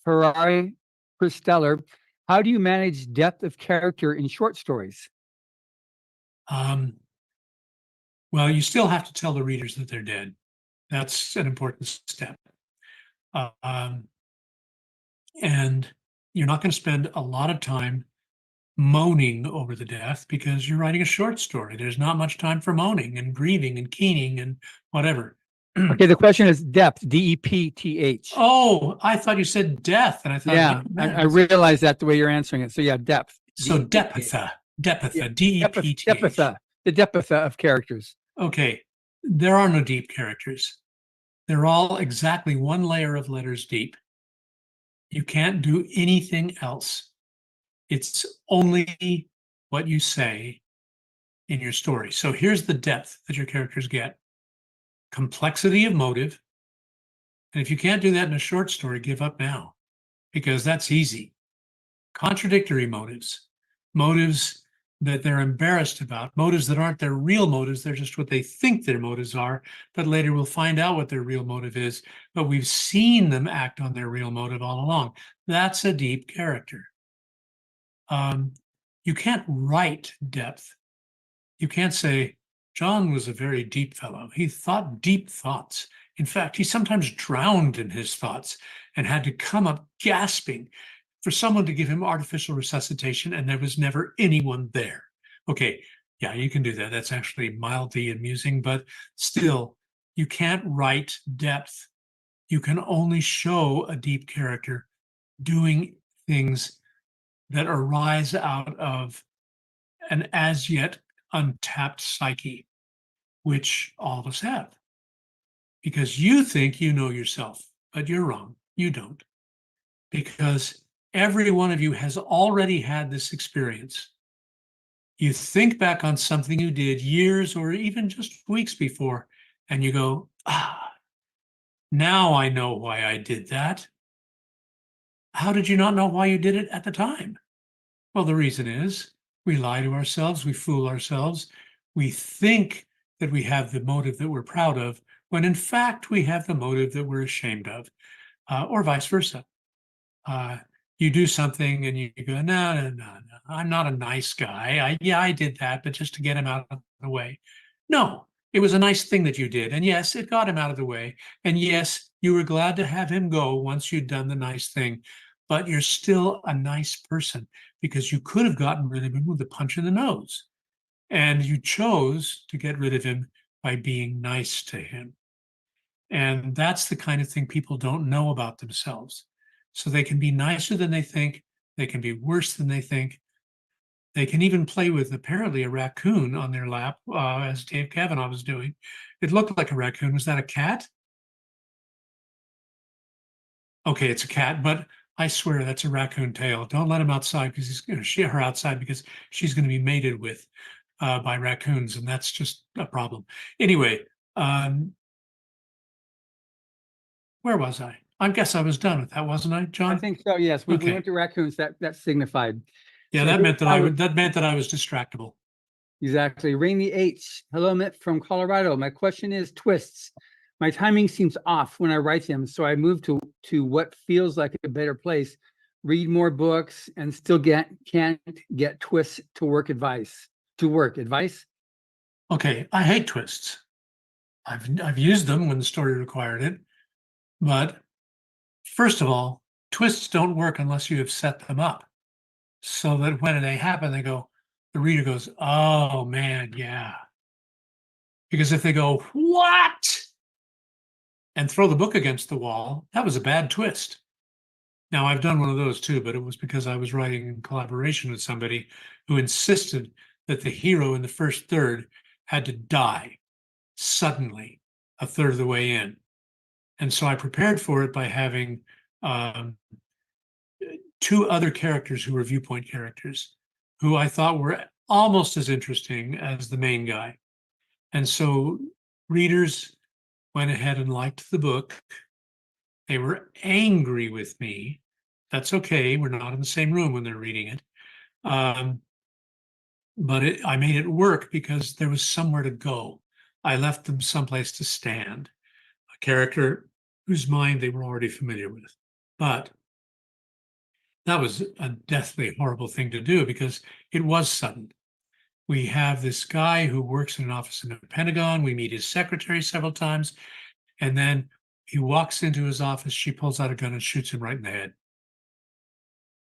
Ferrari Christeller. How do you manage depth of character in short stories? Well, you still have to tell the readers that they're dead. That's an important step. And you're not going to spend a lot of time moaning over the death because you're writing a short story. There's not much time for moaning and grieving and keening and whatever. Okay, the question is depth, D-E-P-T-H. Oh, I thought you said death. And I thought, yeah, I realized that the way you're answering it. So yeah, depth. So deptha, D-E-P-T-H. Deptha, the deptha of characters. Okay, there are no deep characters. They're all exactly one layer of letters deep. You can't do anything else. It's only what you say in your story. So here's the depth that your characters get. Complexity of motive. And if you can't do that in a short story, give up now, because that's easy. Contradictory motives. Motives that they're embarrassed about, motives that aren't their real motives, they're just what they think their motives are, but later we'll find out what their real motive is, but we've seen them act on their real motive all along. That's a deep character. You can't write depth. You can't say, John was a very deep fellow. He thought deep thoughts. In fact, he sometimes drowned in his thoughts and had to come up gasping for someone to give him artificial resuscitation, and there was never anyone there. Okay, yeah, you can do that. That's actually mildly amusing, but still, you can't write depth. You can only show a deep character doing things that arise out of an as yet untapped psyche, which all of us have. Because you think you know yourself, but you're wrong. You don't. Because every one of you has already had this experience. You think back on something you did years or even just weeks before, and you go, now I know why I did that. How did you not know why you did it at the time? Well, the reason is we lie to ourselves, we fool ourselves, we think that we have the motive that we're proud of, when in fact we have the motive that we're ashamed of, or vice versa. You do something and you go, no, I'm not a nice guy. I did that, but just to get him out of the way. No, it was a nice thing that you did. And yes, it got him out of the way. And yes, you were glad to have him go once you'd done the nice thing. But you're still a nice person because you could have gotten rid of him with a punch in the nose. And you chose to get rid of him by being nice to him. And that's the kind of thing people don't know about themselves. So they can be nicer than they think. They can be worse than they think. They can even play with apparently a raccoon on their lap, as Dave Kavanaugh was doing. It looked like a raccoon. Was that a cat? Okay, it's a cat, but I swear that's a raccoon tail. Don't let him outside because he's going to her outside because she's going to be mated with by raccoons, and that's just a problem. Anyway, where was I? I guess I was done with that, wasn't I, John? I think so. Yes, we Okay. went to raccoons. That signified. Yeah, So that meant that here's that meant that I was distractible. Exactly. Rainy H. Hello, Mitt from Colorado. My question is twists. My timing seems off when I write them, so I move to what feels like a better place. Read more books and still can't get twists to work. Advice. Okay, I hate twists. I've used them when the story required it, but first of all, twists don't work unless you have set them up, so that when they happen, the reader goes, "Oh man, yeah." Because if they go, "What?" and throw the book against the wall, that was a bad twist. Now, I've done one of those too, but it was because I was writing in collaboration with somebody who insisted that the hero in the first third had to die suddenly a third of the way in. And so I prepared for it by having two other characters who were viewpoint characters who I thought were almost as interesting as the main guy. And so readers went ahead and liked the book. They were angry with me. That's okay. We're not in the same room when they're reading it. But I made it work because there was somewhere to go. I left them someplace to stand, a character whose mind they were already familiar with. But that was a deathly horrible thing to do because it was sudden. We have this guy who works in an office in the Pentagon. We meet his secretary several times. And then he walks into his office. She pulls out a gun and shoots him right in the head.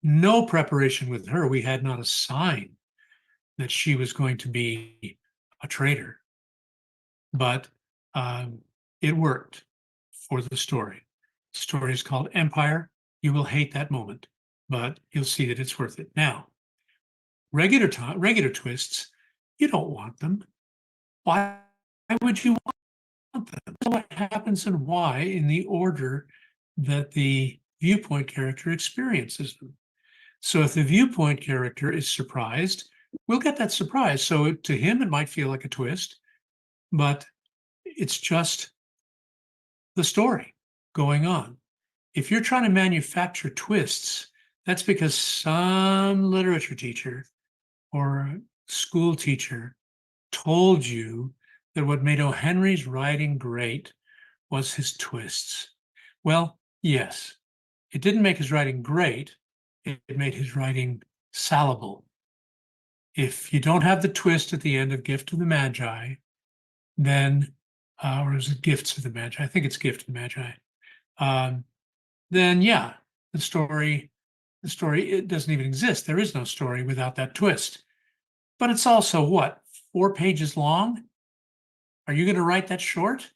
No preparation with her. We had not a sign that she was going to be a traitor. But it worked for the story. The story is called Empire. You will hate that moment, but you'll see that it's worth it. Now, regular twists, you don't want them. Why would you want them? What happens and why in the order that the viewpoint character experiences them. So if the viewpoint character is surprised, we'll get that surprise. So to him, it might feel like a twist, but it's just the story going on. If you're trying to manufacture twists, that's because some literature teacher or school teacher told you that what made O. Henry's writing great was his twists. Well, yes, it didn't make his writing great. It made his writing salable. If you don't have the twist at the end of Gift of the Magi, then, or is it Gifts of the Magi? I think it's Gift of the Magi. Then yeah, the story, it doesn't even exist. There is no story without that twist. But it's also what, 4 pages long? Are you going to write that short?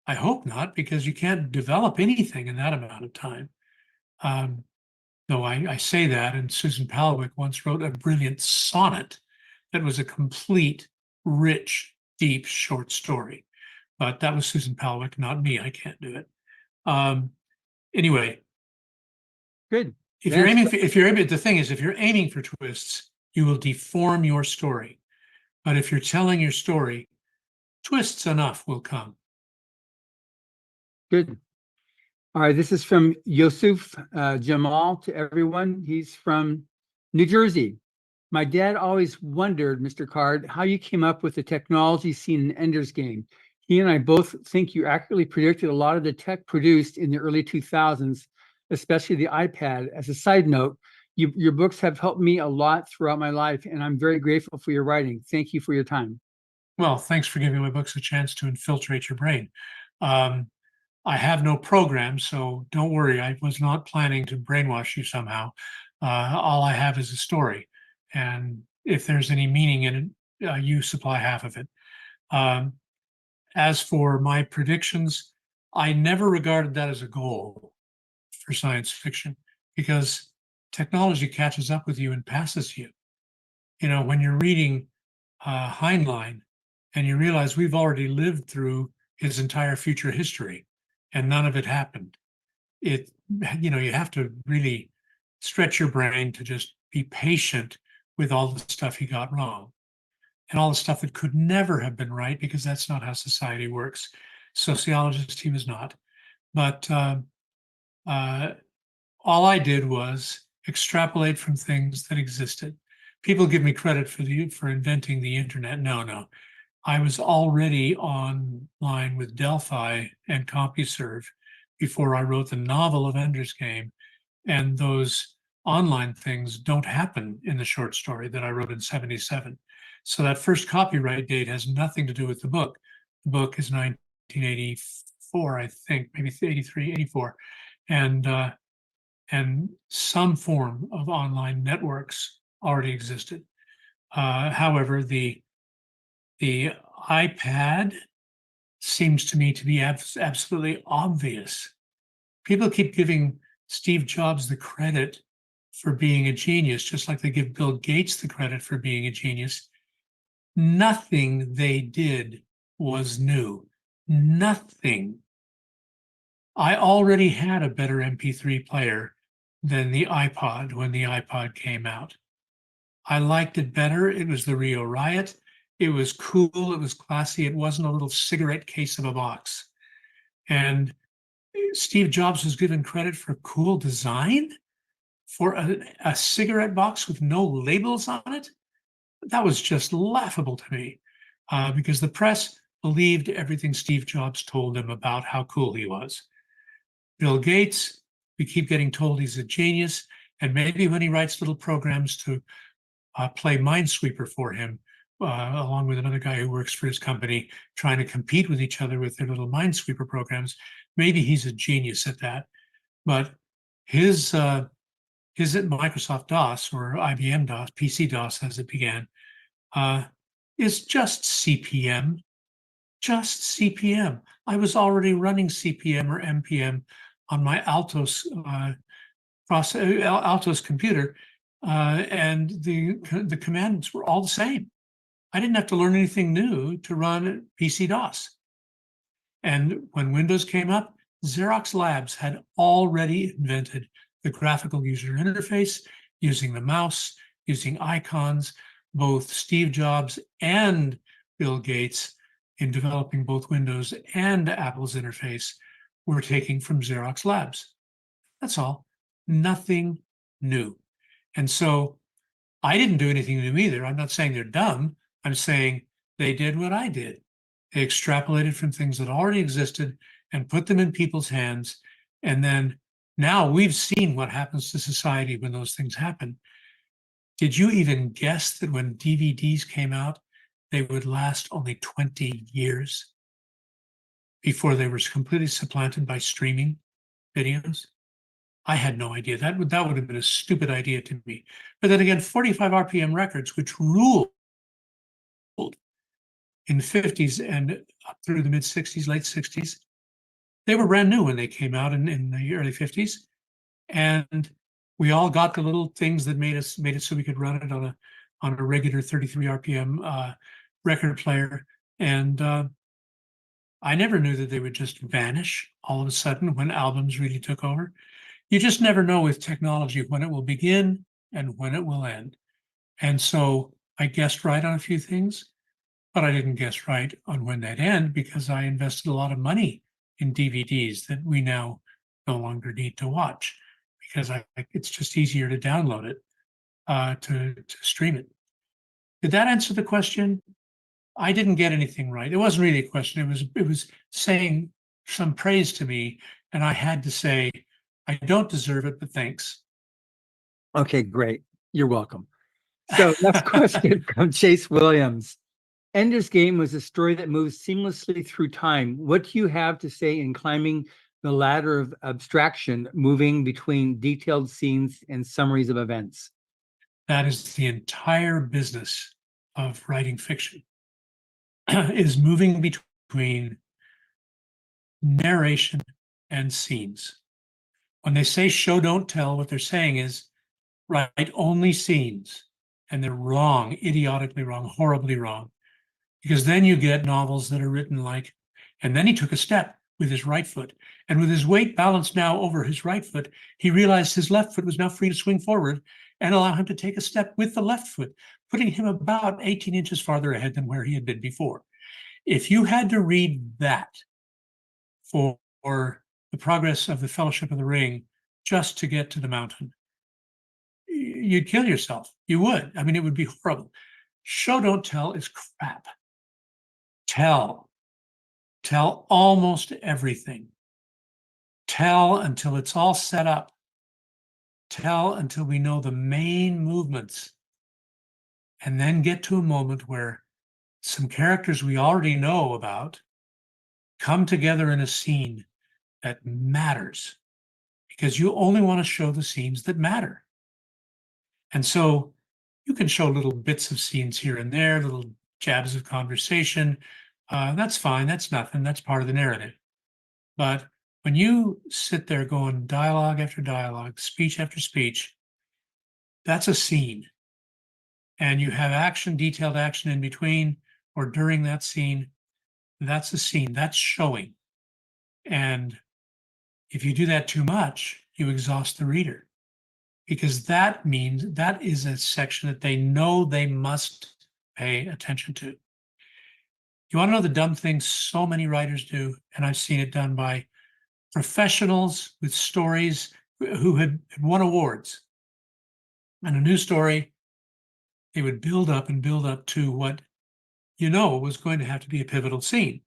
I hope not, because you can't develop anything in that amount of time. Though I say that, and Susan Palawick once wrote a brilliant sonnet that was a complete, rich, deep short story. But that was Susan Palwick, not me. I can't do it. Anyway, Good. if you're That's aiming for, the thing is, if you're aiming for twists, you will deform your story. But if you're telling your story, twists enough will come. good. All right, this is from Yusuf Jamal to everyone. He's from New Jersey. My dad always wondered, Mr. Card, how you came up with the technology seen in Ender's Game. He and I both think you accurately predicted a lot of the tech produced in the early 2000s, especially the iPad. As a side note, your books have helped me a lot throughout my life, and I'm very grateful for your writing. Thank you for your time. Well, thanks for giving my books a chance to infiltrate your brain. I have no program, so don't worry. I was not planning to brainwash you somehow. All I have is a story. And if there's any meaning in it, you supply half of it. As for my predictions, I never regarded that as a goal for science fiction because technology catches up with you and passes you. You know, when you're reading Heinlein and you realize we've already lived through his entire future history and none of it happened. You have to really stretch your brain to just be patient with all the stuff he got wrong and all the stuff that could never have been right because that's not how society works. Sociologist, he was not. But all I did was extrapolate from things that existed. People give me credit for inventing the internet. No. I was already online with Delphi and CompuServe before I wrote the novel of Ender's Game. And those online things don't happen in the short story that I wrote in 77. So that first copyright date has nothing to do with the book. The book is 1984, I think, maybe 83, 84. And some form of online networks already existed. However, the iPad seems to me to be absolutely obvious. People keep giving Steve Jobs the credit for being a genius, just like they give Bill Gates the credit for being a genius. Nothing they did was new. Nothing. I already had a better MP3 player than the iPod when the iPod came out. I liked it better. It was the Rio Riot. It was cool. It was classy. It wasn't a little cigarette case of a box. And Steve Jobs was given credit for cool design for a cigarette box with no labels on it. That was just laughable to me because the press believed everything Steve Jobs told them about how cool he was. Bill Gates, we keep getting told he's a genius. And maybe when he writes little programs to play Minesweeper for him, along with another guy who works for his company, trying to compete with each other with their little Minesweeper programs. Maybe he's a genius at that. But his Microsoft DOS or IBM DOS, PC DOS as it began, is just CP/M. Just CP/M. I was already running CP/M or MPM on my Altos computer, and the commands were all the same. I didn't have to learn anything new to run PC DOS. And when Windows came up, Xerox Labs had already invented the graphical user interface using the mouse, using icons. Both Steve Jobs and Bill Gates, in developing both Windows and Apple's interface, were taking from Xerox Labs. That's all. Nothing new. And so I didn't do anything new either. I'm not saying they're dumb. I'm saying they did what I did. They extrapolated from things that already existed and put them in people's hands. And then now we've seen what happens to society when those things happen. Did you even guess that when DVDs came out, they would last only 20 years before they were completely supplanted by streaming videos? I had no idea. That would have been a stupid idea to me. But then again, 45 RPM records, which ruled in the 50s and up through the mid 60s, late 60s, they were brand new when they came out in the early 50s. And we all got the little things that made it so we could run it on on a regular 33 RPM record player. And I never knew that they would just vanish all of a sudden when albums really took over. You just never know with technology when it will begin and when it will end. And so I guessed right on a few things, but I didn't guess right on when they'd end because I invested a lot of money in DVDs that we now no longer need to watch because it's just easier to download it to stream it. Did that answer the question? I didn't get anything right. It wasn't really a question. It was saying some praise to me, and I had to say, I don't deserve it, but thanks. Okay, great. You're welcome. So next question from Chase Williams. Ender's Game was a story that moves seamlessly through time. What do you have to say in climbing the ladder of abstraction, moving between detailed scenes and summaries of events? That is the entire business of writing fiction, is moving between narration and scenes. When they say show, don't tell, what they're saying is write only scenes. And they're wrong, idiotically wrong, horribly wrong. Because then you get novels that are written like, and then he took a step with his right foot. And with his weight balanced now over his right foot, he realized his left foot was now free to swing forward and allow him to take a step with the left foot, putting him about 18 inches farther ahead than where he had been before. If you had to read that for the progress of the Fellowship of the Ring just to get to the mountain, you'd kill yourself. You would. I mean, it would be horrible. Show, don't tell is crap. Tell almost everything. Tell until it's all set up. Tell until we know the main movements. And then get to a moment where some characters we already know about come together in a scene that matters. Because you only want to show the scenes that matter. And so you can show little bits of scenes here and there, little jabs of conversation. That's fine. That's nothing. That's part of the narrative. But when you sit there going dialogue after dialogue, speech after speech, that's a scene. And you have action, detailed action in between or during that scene. That's a scene. That's showing. And if you do that too much, you exhaust the reader. Because that means that is a section that they know they must pay attention to. You want to know the dumb things so many writers do, and I've seen it done by professionals with stories who had won awards. And a new story, they would build up to what you know was going to have to be a pivotal scene,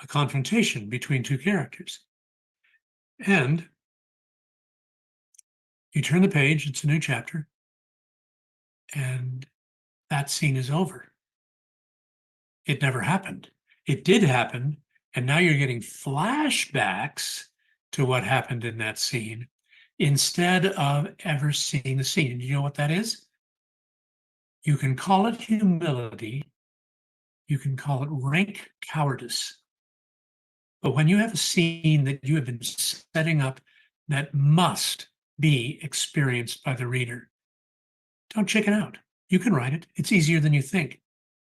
a confrontation between two characters. And you turn the page, it's a new chapter, and that scene is over. It never happened. It did happen, and now you're getting flashbacks to what happened in that scene instead of ever seeing the scene. Do you know what that is? You can call it humility. You can call it rank cowardice. But when you have a scene that you have been setting up that must be experienced by the reader, don't chicken out. You can write it. It's easier than you think.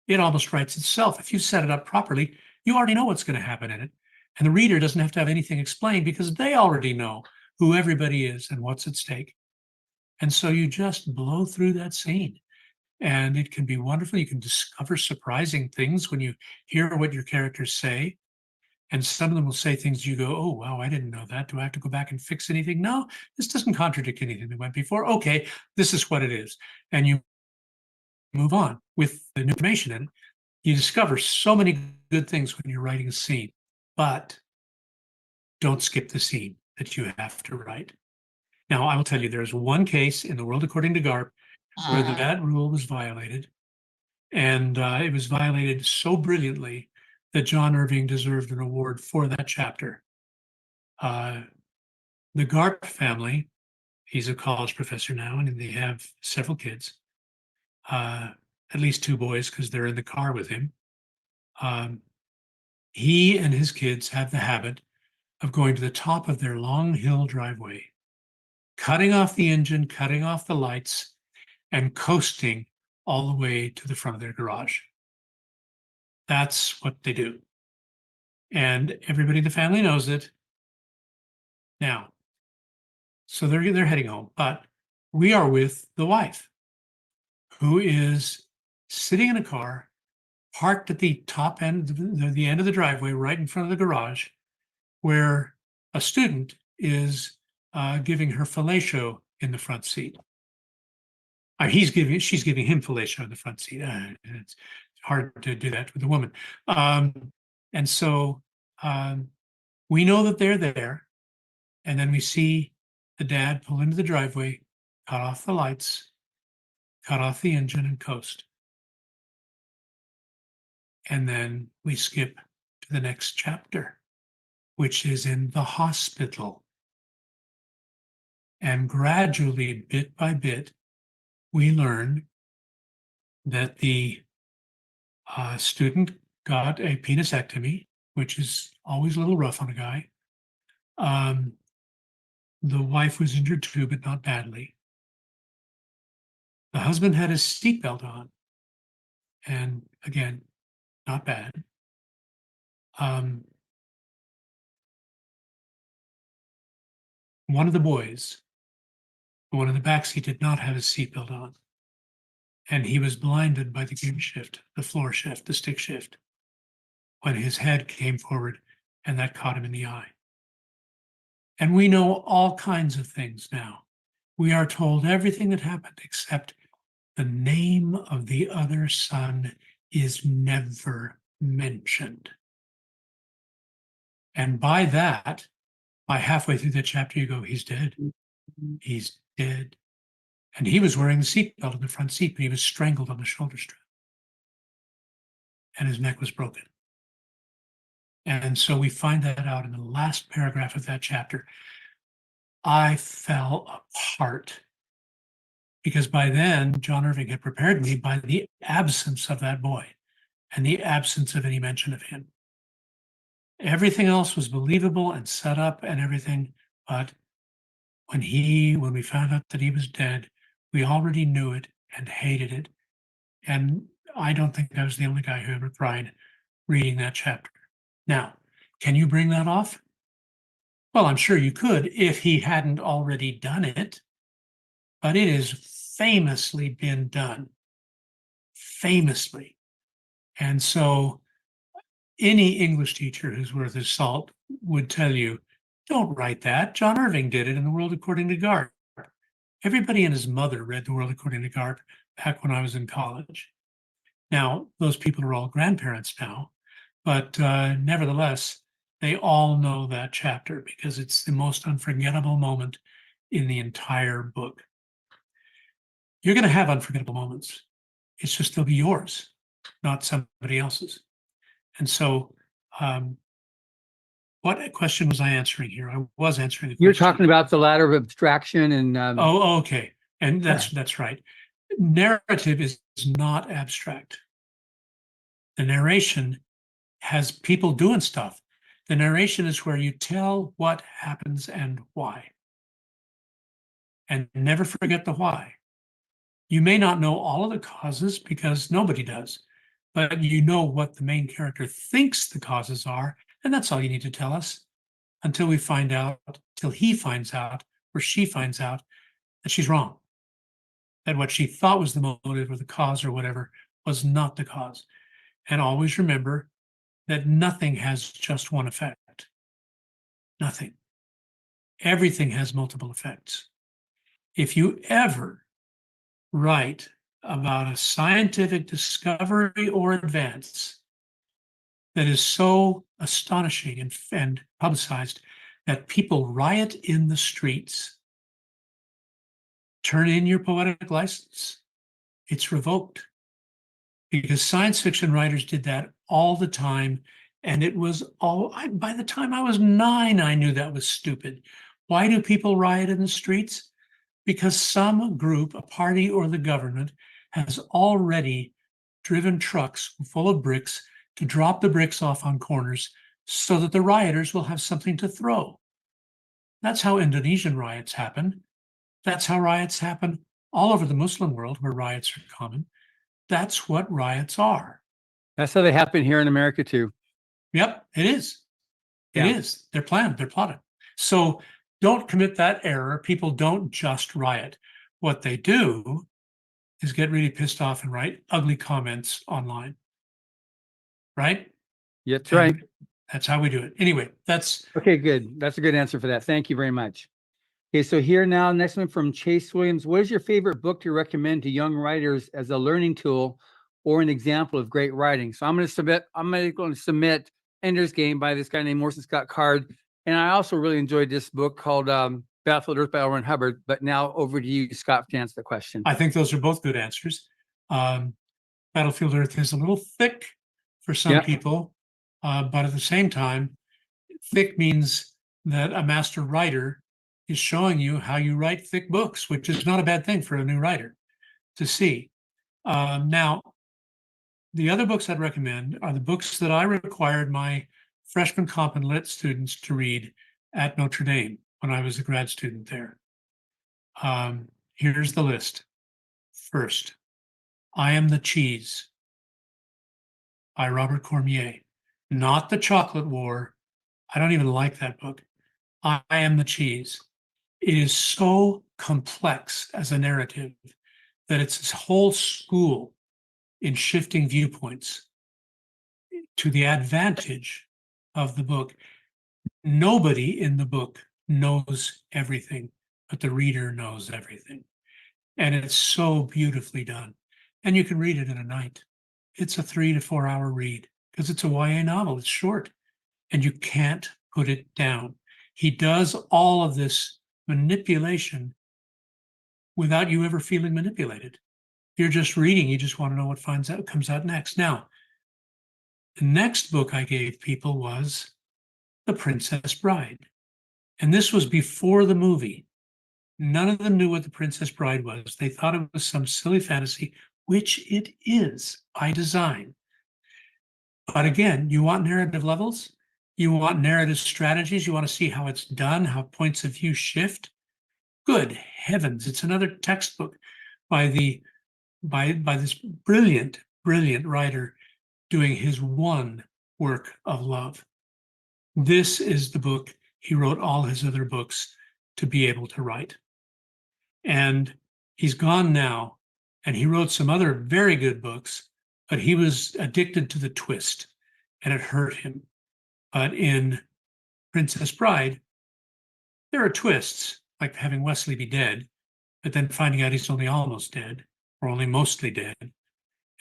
It almost writes itself. If you set it up properly, you already know what's going to happen in it. And the reader doesn't have to have anything explained because they already know who everybody is and what's at stake. And so you just blow through that scene. And it can be wonderful. You can discover surprising things when you hear what your characters say. And some of them will say things you go, oh, wow, I didn't know that. Do I have to go back and fix anything? No, this doesn't contradict anything that went before. Okay, this is what it is. And you move on with the new information in it. You discover so many good things when you're writing a scene, but don't skip the scene that you have to write. Now, I will tell you, there's one case in The World According to Garp where that rule was violated. And it was violated so brilliantly that John Irving deserved an award for that chapter. The Garp family, he's a college professor now, and they have several kids, at least two boys, because they're in the car with him. He and his kids have the habit of going to the top of their long hill driveway, cutting off the engine, cutting off the lights, and coasting all the way to the front of their garage. That's what they do. And everybody in the family knows it. Now, so they're heading home, but we are with the wife, who is sitting in a car parked at the top end, the end of the driveway, right in front of the garage, where a student is giving her fellatio in the front seat. She's giving him fellatio in the front seat. It's hard to do that with a woman. And so we know that they're there. And then we see the dad pull into the driveway, cut off the lights, cut off the engine, and coast. And then we skip to the next chapter, which is in the hospital. And gradually, bit by bit, we learn that the student got a penisectomy, which is always a little rough on a guy. The wife was injured too, but not badly. The husband had his seatbelt on, and again, not bad. One of the boys, the one in the backseat, did not have his seatbelt on, and he was blinded by the gear shift, the floor shift, the stick shift, when his head came forward, and that caught him in the eye. And we know all kinds of things now. We are told everything that happened, except the name of the other son is never mentioned. And by halfway through the chapter, you go, he's dead. He's dead. And he was wearing the seatbelt in the front seat, but he was strangled on the shoulder strap. And his neck was broken. And so we find that out in the last paragraph of that chapter. I fell apart because by then, John Irving had prepared me by the absence of that boy and the absence of any mention of him. Everything else was believable and set up and everything, but when we found out that he was dead, we already knew it and hated it. And I don't think I was the only guy who ever cried reading that chapter. Now, can you bring that off? Well, I'm sure you could if he hadn't already done it, but it has famously been done. Famously. And so any English teacher who's worth his salt would tell you, don't write that. John Irving did it in The World According to Garp. Everybody and his mother read The World According to Garp back when I was in college. Now, those people are all grandparents now, but nevertheless, they all know that chapter because it's the most unforgettable moment in the entire book. You're going to have unforgettable moments. It's just they'll be yours, not somebody else's. And so, what question was I answering here? I was answering the question. You're talking about the ladder of abstraction and. Okay. And that's right. Narrative is not abstract. The narration has people doing stuff. The narration is where you tell what happens and why. And never forget the why. You may not know all of the causes because nobody does, but you know what the main character thinks the causes are, and that's all you need to tell us until he finds out or she finds out that she's wrong. That what she thought was the motive or the cause or whatever was not the cause. And always remember that nothing has just one effect. Nothing. Everything has multiple effects. If you ever write about a scientific discovery or advance that is so astonishing and publicized that people riot in the streets, turn in your poetic license. It's revoked. Because science fiction writers did that all the time. And it was by the time I was 9, I knew that was stupid. Why do people riot in the streets? Because some group, a party or the government, has already driven trucks full of bricks to drop the bricks off on corners so that the rioters will have something to throw. That's how Indonesian riots happen. That's how riots happen all over the Muslim world where riots are common. That's what riots are. That's how they happen here in America too. Yep, it is. It Yeah. is. They're planned, they're plotted. So don't commit that error. People don't just riot. What they do is get really pissed off and write ugly comments online. Right? Yeah, that's right. And that's how we do it. Anyway, that's Okay, good. That's a good answer for that. Thank you very much. Okay, so here now, next one from Chase Williams. What is your favorite book to recommend to young writers as a learning tool or an example of great writing? So I'm going to submit Ender's Game by this guy named Orson Scott Card. And I also really enjoyed this book called Battlefield Earth by L. Ron Hubbard. But now over to you, Scott, to answer the question. I think those are both good answers. Battlefield Earth is a little thick for some people, but at the same time, thick means that a master writer is showing you how you write thick books, which is not a bad thing for a new writer to see. Now, the other books I'd recommend are the books that I required my freshman comp and lit students to read at Notre Dame when I was a grad student there. Here's the list. First, I Am the Cheese by Robert Cormier, not The Chocolate War. I don't even like that book. I Am the Cheese. It is so complex as a narrative that it's this whole school in shifting viewpoints to the advantage of the book. Nobody in the book knows everything, but the reader knows everything. And it's so beautifully done. And you can read it in a night. It's a 3 to 4 hour read because it's a YA novel. It's short and you can't put it down. He does all of this manipulation without you ever feeling manipulated. You're just reading. You just want to know what comes out next. Now, the next book I gave people was The Princess Bride. And this was before the movie. None of them knew what The Princess Bride was. They thought it was some silly fantasy, which it is by design. But again, you want narrative levels, you want narrative strategies, you want to see how it's done, how points of view shift. Good heavens, it's another textbook by this brilliant writer doing his one work of love. This is the book he wrote all his other books to be able to write. And he's gone now, and he wrote some other very good books, but he was addicted to the twist, and it hurt him. But in Princess Bride, there are twists, like having Wesley be dead, but then finding out he's only almost dead, or only mostly dead.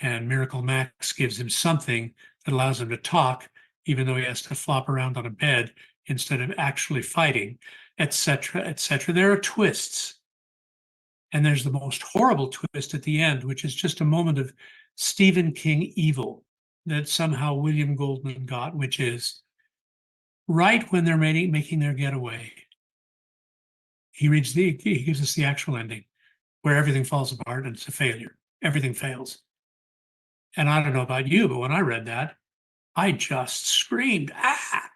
And Miracle Max gives him something that allows him to talk, even though he has to flop around on a bed instead of actually fighting, etc., etc. There are twists. And there's the most horrible twist at the end, which is just a moment of Stephen King evil that somehow William Goldman got, which is right when they're making their getaway. He gives us the actual ending where everything falls apart and it's a failure. Everything fails. And I don't know about you, but when I read that, I just screamed, ah,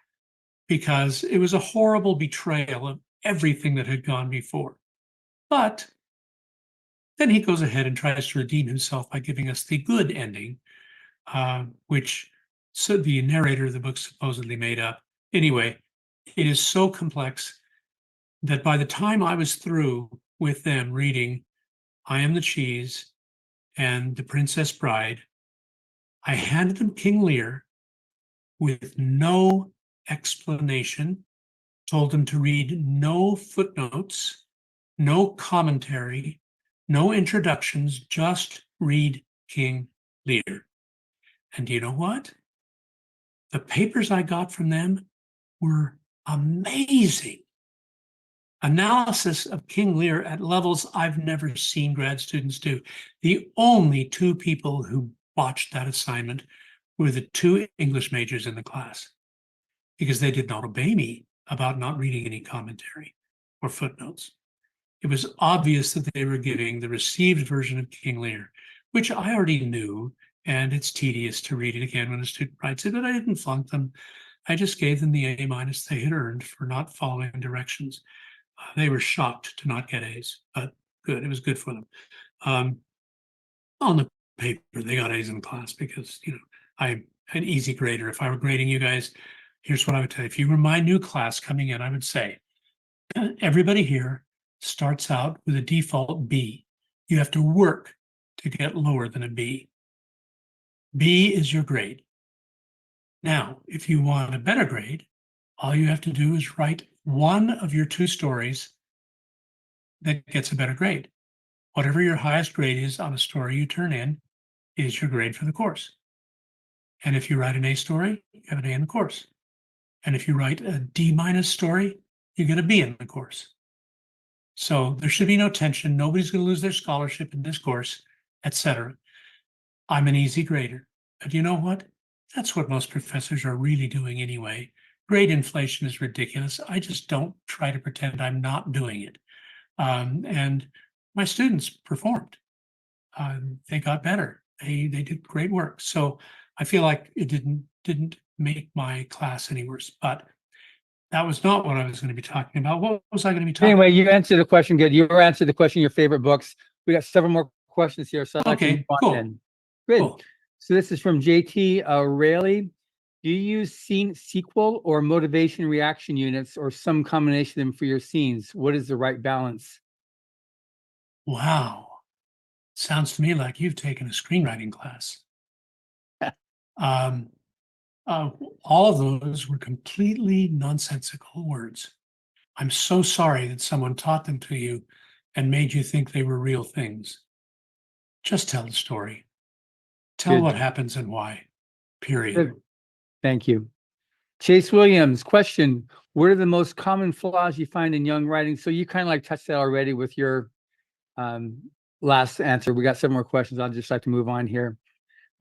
because it was a horrible betrayal of everything that had gone before. But then he goes ahead and tries to redeem himself by giving us the good ending, which the narrator of the book supposedly made up. Anyway, it is so complex that by the time I was through with them reading I Am the Cheese and The Princess Bride, I handed them King Lear with no explanation, told them to read no footnotes, no commentary, no introductions, just read King Lear. And do you know what? The papers I got from them were amazing. Analysis of King Lear at levels I've never seen grad students do. The only two people who botched that assignment were the two English majors in the class, because they did not obey me about not reading any commentary or footnotes. It was obvious that they were giving the received version of King Lear, which I already knew, and it's tedious to read it again when a student writes it, but I didn't flunk them. I just gave them the A- they had earned for not following directions. They were shocked to not get A's, but good. It was good for them. On the paper. They got A's in the class because, I'm an easy grader. If I were grading you guys, here's what I would tell you. If you were my new class coming in, I would say, everybody here starts out with a default B. You have to work to get lower than a B. B is your grade. Now, if you want a better grade, all you have to do is write one of your 2 stories that gets a better grade. Whatever your highest grade is on a story you turn in is your grade for the course. And if you write an A story, you have an A in the course. And if you write a D- story, you get a B in the course. So there should be no tension. Nobody's going to lose their scholarship in this course, etc. I'm an easy grader. But you know what? That's what most professors are really doing anyway. Grade inflation is ridiculous. I just don't try to pretend I'm not doing it. And my students performed. They got better. They did great work. So I feel like it didn't make my class any worse. But that was not what I was going to be talking about. What was I going to be talking Anyway, you answered the question good. You answered the question, your favorite books. We got several more questions here. So I'd like to Okay, move on cool. then. Good. Cool. So this is from JT Rayleigh. Do you use scene sequel or motivation reaction units or some combination of them for your scenes? What is the right balance? Wow. Sounds to me like you've taken a screenwriting class. Um, all of those were completely nonsensical words. I'm so sorry that someone taught them to you and made you think they were real things. Just tell the story. Tell Good. what happens and why, period. Good. Thank you. Chase Williams, question. What are the most common flaws you find in young writing? So you kind of like touched that already with your last answer. We got some more questions. I'd just like to move on here.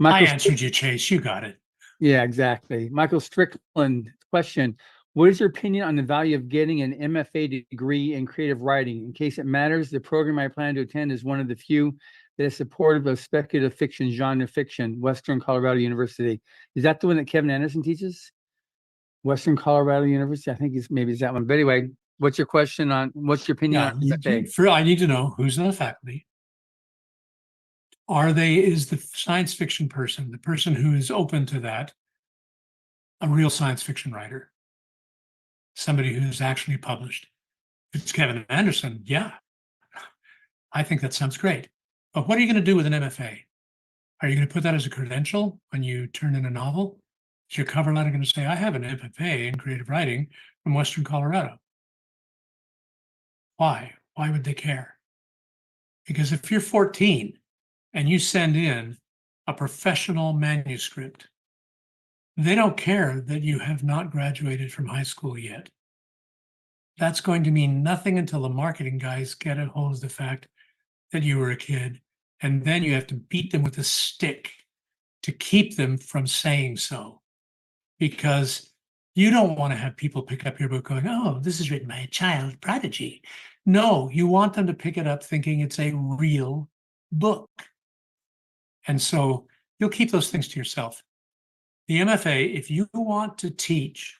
I answered you, Chase. You got it. Yeah, exactly. Michael Strickland, question. What is your opinion on the value of getting an MFA degree in creative writing? In case it matters, the program I plan to attend is one of the few that is supportive of speculative fiction, genre fiction, Western Colorado University. Is that the one that Kevin Anderson teaches? Western Colorado University? I think maybe it's that one. But anyway, what's your opinion on MFA? I need to know who's in the faculty. Is the science fiction person, the person who is open to that, a real science fiction writer? Somebody who's actually published? If it's Kevin Anderson, yeah. I think that sounds great. But what are you going to do with an MFA? Are you going to put that as a credential when you turn in a novel? Is your cover letter going to say, I have an MFA in creative writing from Western Colorado? Why? Why would they care? Because if you're 14 and you send in a professional manuscript, they don't care that you have not graduated from high school yet. That's going to mean nothing until the marketing guys get a hold of the fact that you were a kid. And then you have to beat them with a stick to keep them from saying so. Because you don't want to have people pick up your book going, oh, this is written by a child prodigy. No, you want them to pick it up thinking it's a real book. And so you'll keep those things to yourself. The MFA, if you want to teach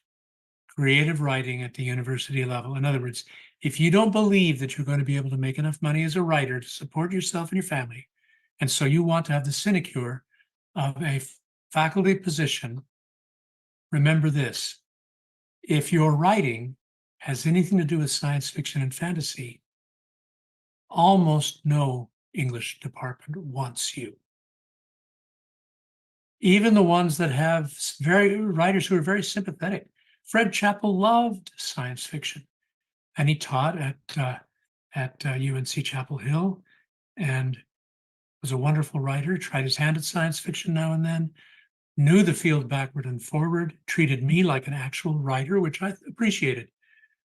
creative writing at the university level, in other words, if you don't believe that you're going to be able to make enough money as a writer to support yourself and your family, and so you want to have the sinecure of a faculty position, remember this: if your writing has anything to do with science fiction and fantasy, almost no English department wants you. Even the ones that have writers who are very sympathetic. Fred Chappell loved science fiction, and he taught at UNC Chapel Hill, and was a wonderful writer. Tried his hand at science fiction now and then. Knew the field backward and forward. Treated me like an actual writer, which I appreciated.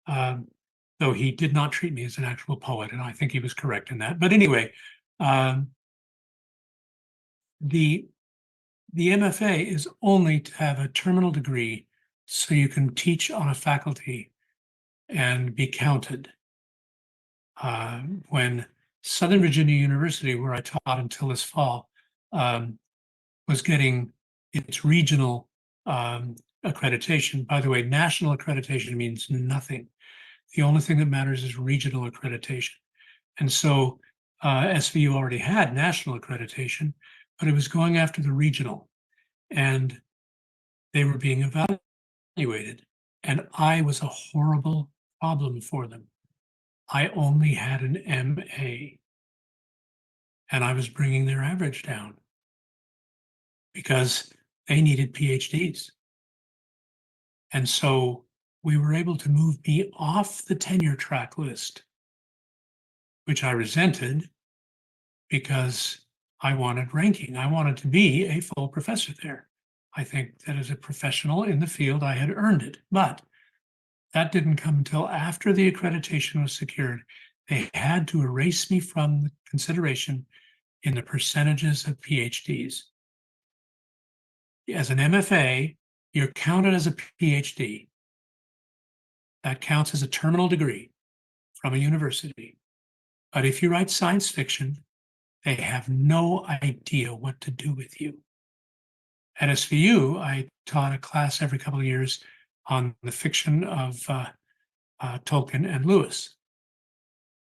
Though he did not treat me as an actual poet, and I think he was correct in that. But anyway, the MFA is only to have a terminal degree so you can teach on a faculty and be counted. When Southern Virginia University, where I taught until this fall, was getting its regional accreditation. By the way, national accreditation means nothing. The only thing that matters is regional accreditation. And so SVU already had national accreditation, but it was going after the regional, and they were being evaluated. And I was a horrible problem for them. I only had an MA, and I was bringing their average down because they needed PhDs. And so we were able to move me off the tenure track list, which I resented because I wanted ranking. I wanted to be a full professor there. I think that as a professional in the field, I had earned it. But that didn't come until after the accreditation was secured. They had to erase me from the consideration in the percentages of PhDs. As an MFA, you're counted as a PhD. That counts as a terminal degree from a university. But if you write science fiction, they have no idea what to do with you. At SVU, I taught a class every couple of years on the fiction of Tolkien and Lewis.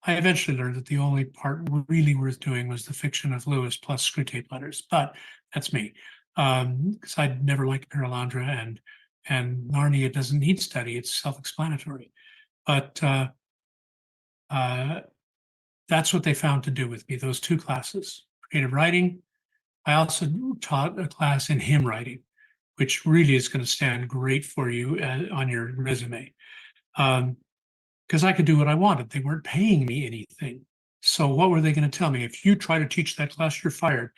I eventually learned that the only part really worth doing was the fiction of Lewis plus Screwtape Letters, but that's me. Because I'd never liked Perelandra, and Narnia doesn't need study, it's self-explanatory. But that's what they found to do with me, those two classes, creative writing. I also taught a class in hymn writing, which really is going to stand great for you on your resume. Because I could do what I wanted. They weren't paying me anything. So what were they going to tell me? If you try to teach that class, you're fired.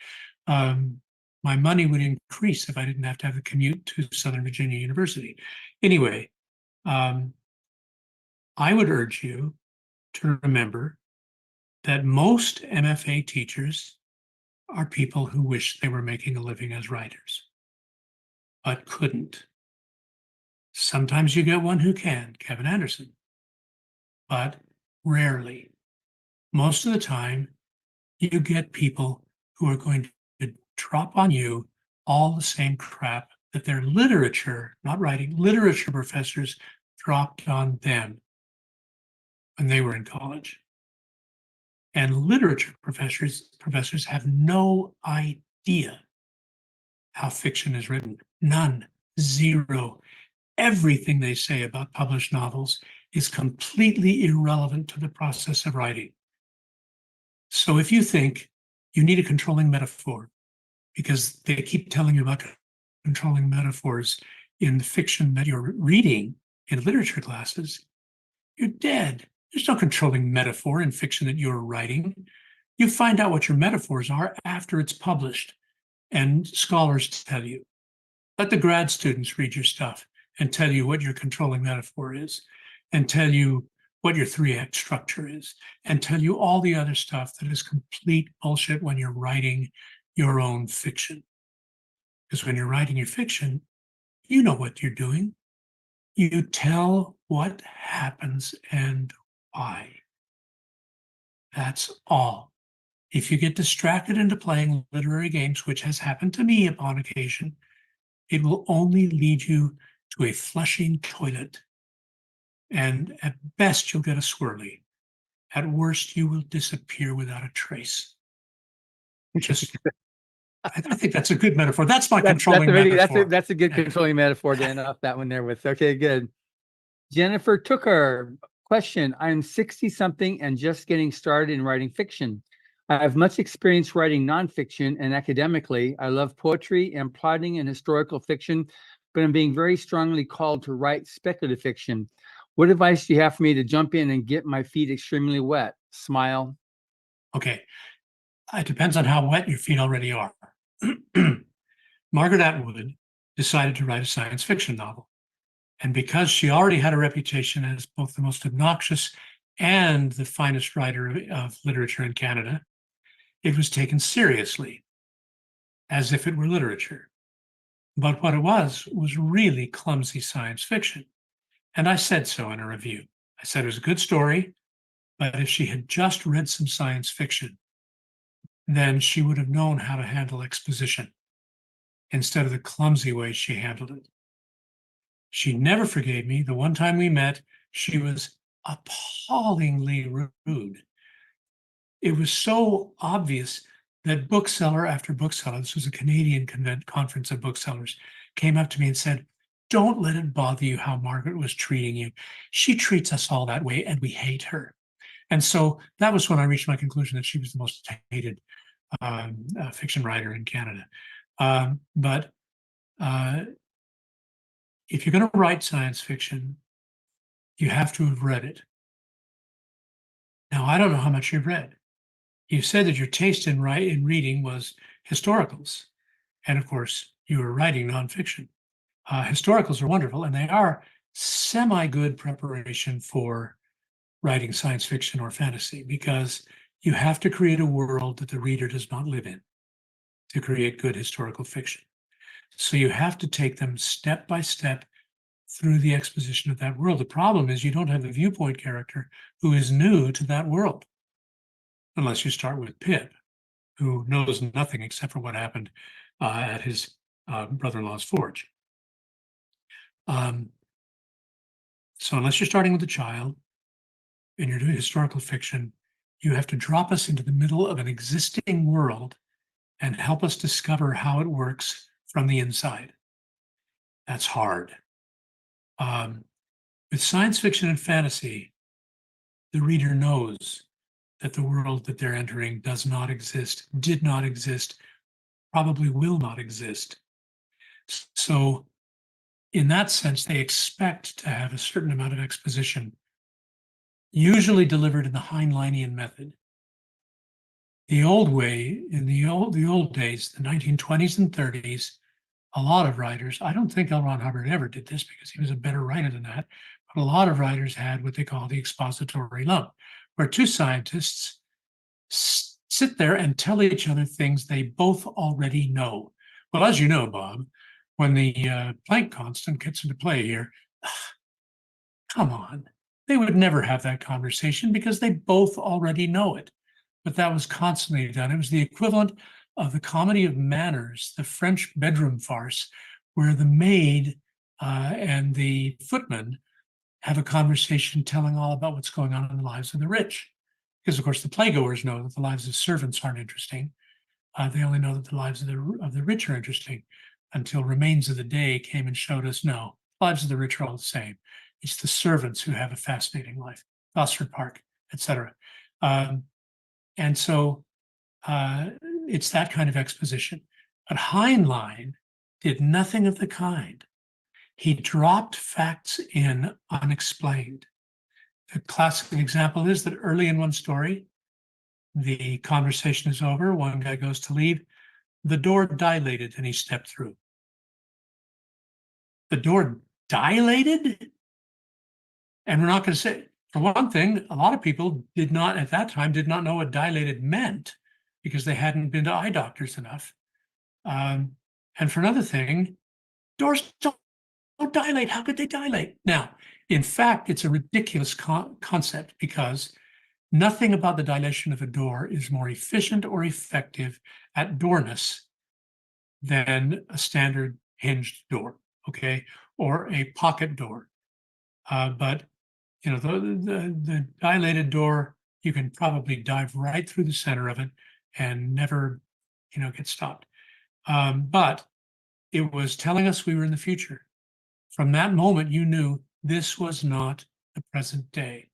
My money would increase if I didn't have to have a commute to Southern Virginia University. Anyway, I would urge you to remember that most MFA teachers are people who wish they were making a living as writers, but couldn't. Sometimes you get one who can, Kevin Anderson, but rarely. Most of the time, you get people who are going to drop on you all the same crap that their literature, not writing, literature professors dropped on them when they were in college. And literature professors have no idea how fiction is written. None. Zero. Everything they say about published novels is completely irrelevant to the process of writing. So if you think you need a controlling metaphor, because they keep telling you about controlling metaphors in the fiction that you're reading in literature classes, you're dead. There's no controlling metaphor in fiction that you're writing. You find out what your metaphors are after it's published, and scholars tell you. Let the grad students read your stuff and tell you what your controlling metaphor is, and tell you what your 3-act structure is, and tell you all the other stuff that is complete bullshit when you're writing your own fiction. Because when you're writing your fiction, you know what you're doing. You tell what happens and why. That's all. If you get distracted into playing literary games, which has happened to me upon occasion, it will only lead you to a flushing toilet. And at best, you'll get a swirly. At worst, you will disappear without a trace. Just, I think that's a good metaphor. That's my controlling metaphor. That's a good controlling metaphor to end off that one there with. Okay, good. Jennifer Tooker, question. I'm 60-something and just getting started in writing fiction. I have much experience writing nonfiction and academically. I love poetry and plotting and historical fiction, but I'm being very strongly called to write speculative fiction. What advice do you have for me to jump in and get my feet extremely wet? Smile. Okay. It depends on how wet your feet already are. Margaret Atwood decided to write a science fiction novel. And because she already had a reputation as both the most obnoxious and the finest writer of literature in Canada, it was taken seriously, as if it were literature. But what it was really clumsy science fiction. And I said so in a review. I said it was a good story, but if she had just read some science fiction, then she would have known how to handle exposition instead of the clumsy way she handled it. She never forgave me. The one time we met, she was appallingly rude. It was so obvious that bookseller after bookseller, this was a Canadian conference of booksellers, came up to me and said, "Don't let it bother you how Margaret was treating you. She treats us all that way and we hate her." And so that was when I reached my conclusion that she was the most hated fiction writer in Canada. But if you're going to write science fiction, you have to have read it. Now, I don't know how much you've read. You said that your taste in reading was historicals. And of course, you were writing nonfiction. Historicals are wonderful, and they are semi-good preparation for writing science fiction or fantasy, because you have to create a world that the reader does not live in to create good historical fiction. So you have to take them step by step through the exposition of that world. The problem is you don't have the viewpoint character who is new to that world, unless you start with Pip, who knows nothing except for what happened at his brother-in-law's forge. So unless you're starting with a child and you're doing historical fiction, you have to drop us into the middle of an existing world and help us discover how it works from the inside. That's hard. With science fiction and fantasy, the reader knows that the world that they're entering does not exist, did not exist, probably will not exist. So in that sense, they expect to have a certain amount of exposition, usually delivered in the Heinleinian method. The old way, in the old days, the 1920s and 30s, a lot of writers, I don't think L. Ron Hubbard ever did this because he was a better writer than that, but a lot of writers had what they call the expository lump, where two scientists sit there and tell each other things they both already know. Well, as you know, Bob, when the Planck constant gets into play here, come on, they would never have that conversation because they both already know it. But that was constantly done. It was the equivalent of the comedy of manners, the French bedroom farce, where the maid and the footman have a conversation telling all about what's going on in the lives of the rich. Because, of course, the playgoers know that the lives of servants aren't interesting. They only know that the lives of the rich are interesting, until Remains of the Day came and showed us, no, lives of the rich are all the same. It's the servants who have a fascinating life, Gosford Park, etc. And so it's that kind of exposition. But Heinlein did nothing of the kind. He dropped facts in unexplained. The classic example is that early in one story, the conversation is over, one guy goes to leave, the door dilated and he stepped through. The door dilated? And we're not going to say, for one thing, a lot of people at that time did not know what dilated meant because they hadn't been to eye doctors enough. And for another thing, doors don't dilate. How could they dilate? Now, in fact, it's a ridiculous concept because nothing about the dilation of a door is more efficient or effective at doorness than a standard hinged door, okay, or a pocket door. But you know, the dilated door, you can probably dive right through the center of it and never, get stopped. But it was telling us we were in the future. From that moment, you knew this was not the present day.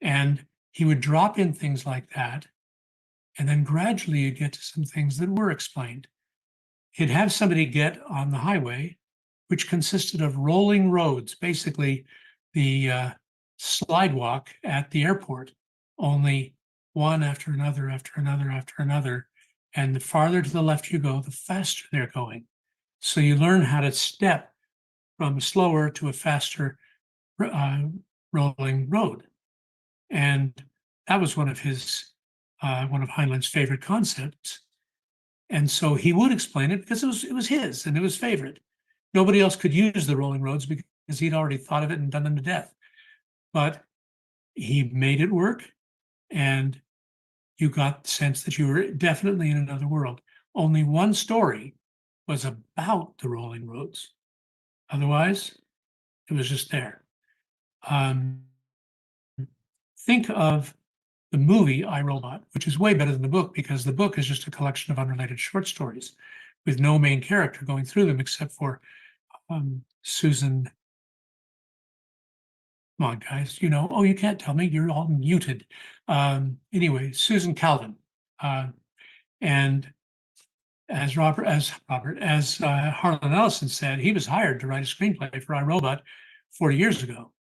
And he would drop in things like that, and then gradually you'd get to some things that were explained. He'd have somebody get on the highway, which consisted of rolling roads, basically the slide walk at the airport, only one after another, after another, after another. And the farther to the left you go, the faster they're going. So you learn how to step from a slower to a faster rolling road. And that was one of Heinlein's favorite concepts. And so he would explain it because it was his and it was favorite. Nobody else could use the rolling roads because he'd already thought of it and done them to death. But he made it work, and you got the sense that you were definitely in another world. Only one story was about the rolling roads. Otherwise, it was just there. Think of the movie I, Robot, which is way better than the book because the book is just a collection of unrelated short stories with no main character going through them except for Susan. Come on, guys, oh, you can't tell me, you're all muted. Anyway, Susan Calvin. And as Harlan Ellison said, he was hired to write a screenplay for I, Robot 40 years ago.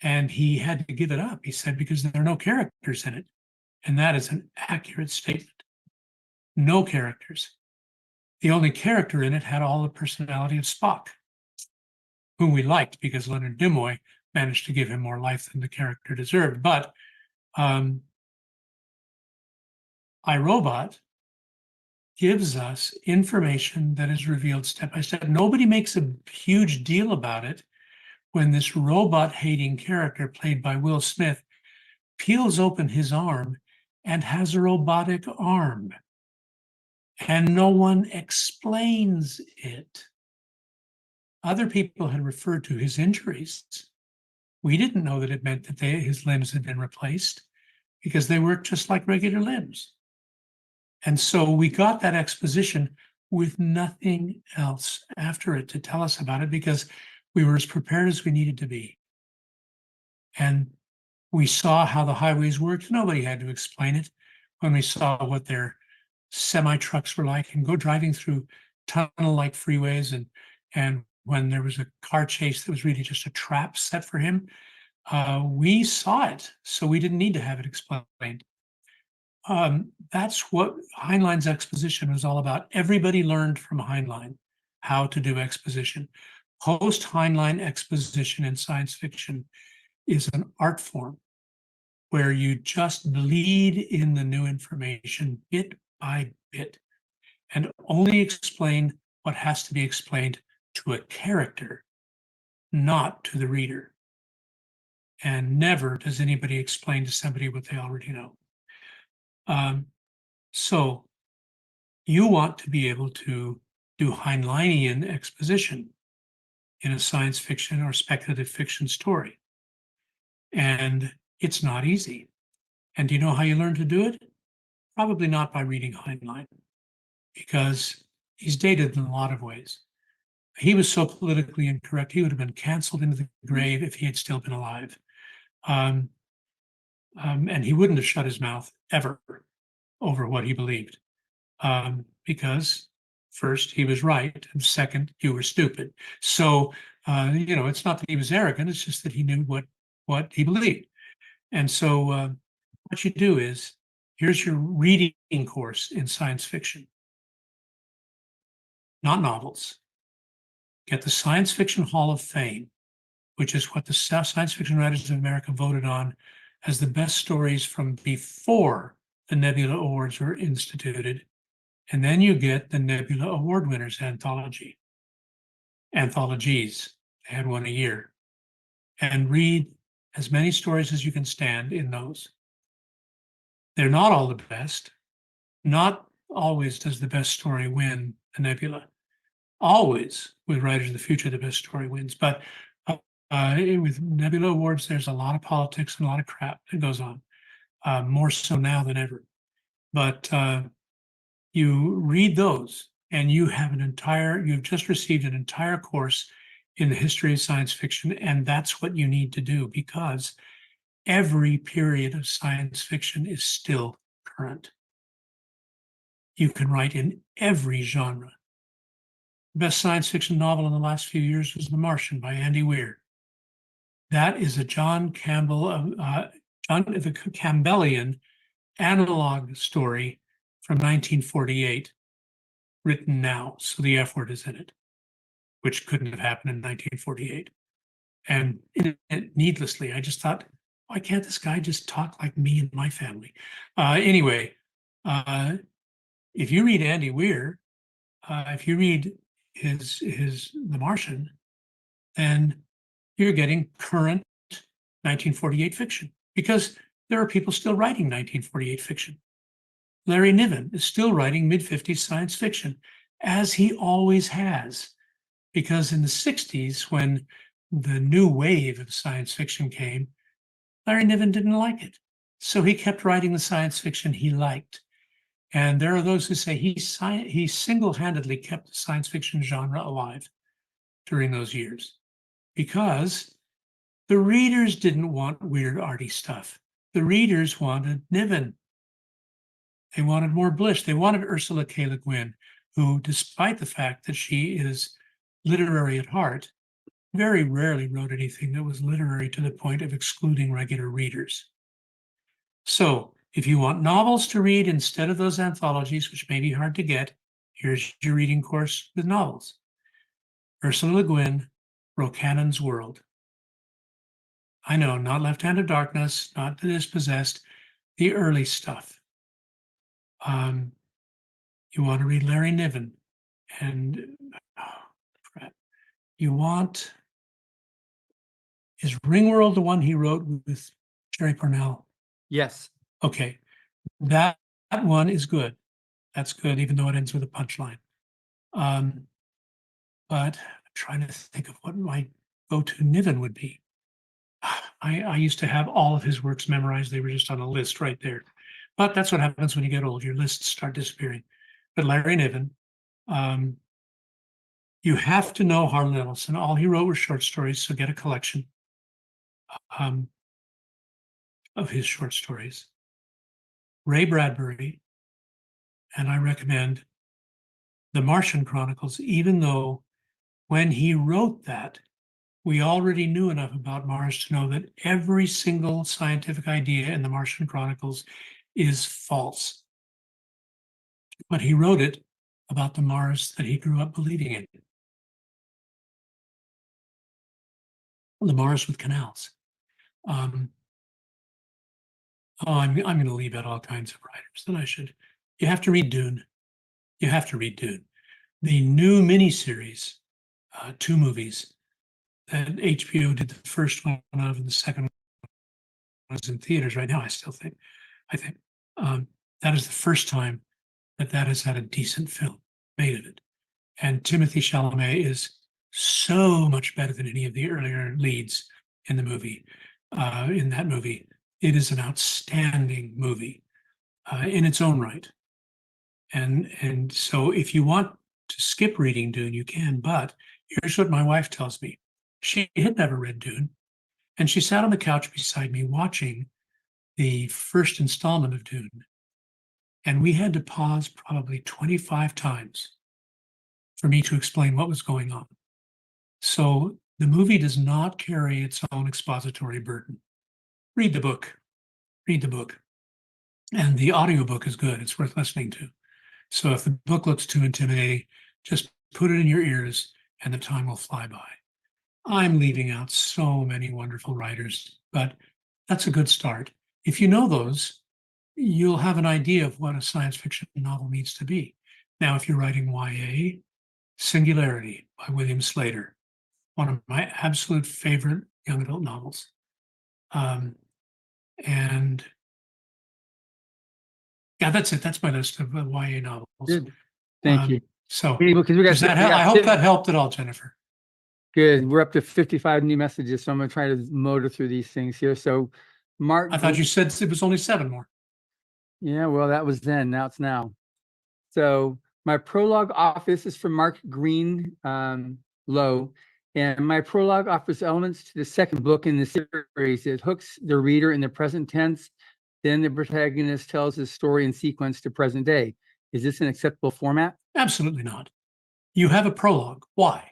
And he had to give it up, he said, because there are no characters in it. And that is an accurate statement. No characters. The only character in it had all the personality of Spock, whom we liked because Leonard Nimoy managed to give him more life than the character deserved. But I, Robot gives us information that is revealed step by step. Nobody makes a huge deal about it when this robot-hating character played by Will Smith peels open his arm and has a robotic arm. And no one explains it. Other people had referred to his injuries. We didn't know that it meant that his limbs had been replaced because they worked just like regular limbs. And so we got that exposition with nothing else after it to tell us about it because we were as prepared as we needed to be. And we saw how the highways worked. Nobody had to explain it when we saw what their semi-trucks were like and go driving through tunnel-like freeways. And when there was a car chase that was really just a trap set for him, we saw it. So we didn't need to have it explained. That's what Heinlein's exposition was all about. Everybody learned from Heinlein how to do exposition. Post-Heinlein exposition in science fiction is an art form where you just bleed in the new information bit by bit and only explain what has to be explained to a character, not to the reader. And never does anybody explain to somebody what they already know. So you want to be able to do Heinleinian exposition in a science fiction or speculative fiction story. And it's not easy. And do you know how you learn to do it? Probably not by reading Heinlein, because he's dated in a lot of ways. He was so politically incorrect, he would have been canceled into the grave if he had still been alive. And he wouldn't have shut his mouth ever over what he believed, because first, he was right, and second, you were stupid. So, it's not that he was arrogant, it's just that he knew what he believed. And so what you do is, here's your reading course in science fiction, not novels. Get the Science Fiction Hall of Fame, which is what the Science Fiction Writers of America voted on as the best stories from before the Nebula Awards were instituted. And then you get the Nebula Award Winners anthologies. They had one a year. And read as many stories as you can stand in those. They're not all the best. Not always does the best story win a Nebula. Always, with Writers of the Future, the best story wins. But with Nebula Awards, there's a lot of politics and a lot of crap that goes on, more so now than ever. But you read those, and you've just received an entire course in the history of science fiction, and that's what you need to do, because every period of science fiction is still current. You can write in every genre. The best science fiction novel in the last few years was The Martian by Andy Weir. That is a the Campbellian analog story from 1948, written now, so the F word is in it, which couldn't have happened in 1948. And needlessly, I just thought, why can't this guy just talk like me and my family? Anyway, if you read Andy Weir, if you read his The Martian, then you're getting current 1948 fiction, because there are people still writing 1948 fiction. Larry Niven is still writing mid-50s science fiction, as he always has, because in the 60s, when the new wave of science fiction came, Larry Niven didn't like it. So he kept writing the science fiction he liked. And there are those who say he single-handedly kept the science fiction genre alive during those years because the readers didn't want weird, arty stuff. The readers wanted Niven. They wanted more Blish. They wanted Ursula K. Le Guin, who, despite the fact that she is literary at heart, very rarely wrote anything that was literary to the point of excluding regular readers. So if you want novels to read instead of those anthologies, which may be hard to get, here's your reading course with novels. Ursula Le Guin, Rocannon's World. I know, not Left Hand of Darkness, not The Dispossessed, the early stuff. You want to read Larry Niven, and you want, is Ringworld the one he wrote with Jerry Pournelle? Yes. Okay, that one is good. That's good, even though it ends with a punchline. But I'm trying to think of what my go-to Niven would be. I used to have all of his works memorized. They were just on a list right there. But that's what happens when you get old. Your lists start disappearing. But Larry Niven, you have to know Harlan Ellison. All he wrote were short stories, so get a collection of his short stories. Ray Bradbury, and I recommend The Martian Chronicles, even though when he wrote that, we already knew enough about Mars to know that every single scientific idea in The Martian Chronicles is false. But he wrote it about the Mars that he grew up believing in. The Mars with canals. I'm going to leave out all kinds of writers that I should. You have to read Dune. You have to read Dune. The new miniseries, 2 movies that HBO did the first one of, and the second one is in theaters right now. I think that is the first time that has had a decent film made of it. And Timothée Chalamet is so much better than any of the earlier leads in the movie. In that movie, it is an outstanding movie in its own right. And so if you want to skip reading Dune, you can. But here's what my wife tells me. She had never read Dune, and she sat on the couch beside me watching the first installment of Dune. And we had to pause probably 25 times for me to explain what was going on. So the movie does not carry its own expository burden. Read the book. Read the book. And the audiobook is good. It's worth listening to. So if the book looks too intimidating, just put it in your ears and the time will fly by. I'm leaving out so many wonderful writers, but that's a good start. If you know those, you'll have an idea of what a science fiction novel needs to be. Now, if you're writing YA, Singularity by William Slater, one of my absolute favorite young adult novels. And yeah, that's it. That's my list of YA novels. Good. Thank you. So Because we got, I hope that helped at all, Jennifer. Good. We're up to 55 new messages, so I'm going to try to motor through these things here. So, Mark, I thought you said it was only 7 more. Yeah, well, that was then. Now it's now. So, my prologue office is from Mark Green Low, and my prologue offers elements to the second book in the series. It hooks the reader in the present tense. Then the protagonist tells his story in sequence to present day. Is this an acceptable format? Absolutely not. You have a prologue. Why?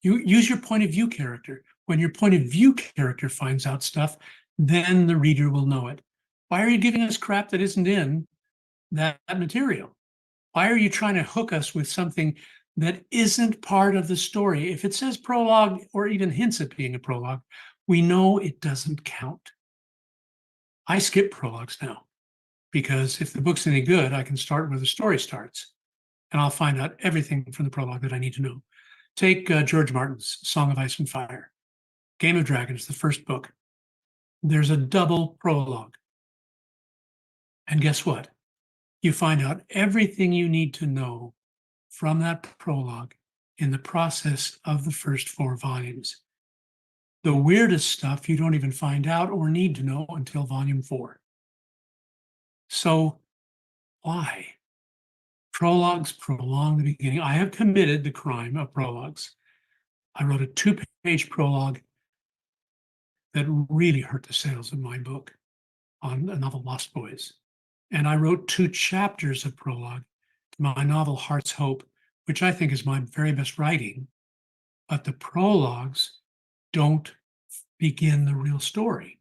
You use your point of view character. When your point of view character finds out stuff, then the reader will know it. Why are you giving us crap that isn't in that material? Why are you trying to hook us with something that isn't part of the story? If it says prologue or even hints at being a prologue, we know it doesn't count. I skip prologues now because if the book's any good, I can start where the story starts and I'll find out everything from the prologue that I need to know. Take George Martin's Song of Ice and Fire. Game of Dragons, the first book. There's a double prologue. And guess what? You find out everything you need to know from that prologue in the process of the first 4 volumes. The weirdest stuff you don't even find out or need to know until volume 4. So why? Prologues prolong the beginning. I have committed the crime of prologues. I wrote a 2-page prologue that really hurt the sales of my book on the novel Lost Boys. And I wrote 2 chapters of prologue to my novel Heart's Hope, which I think is my very best writing. But the prologues don't begin the real story.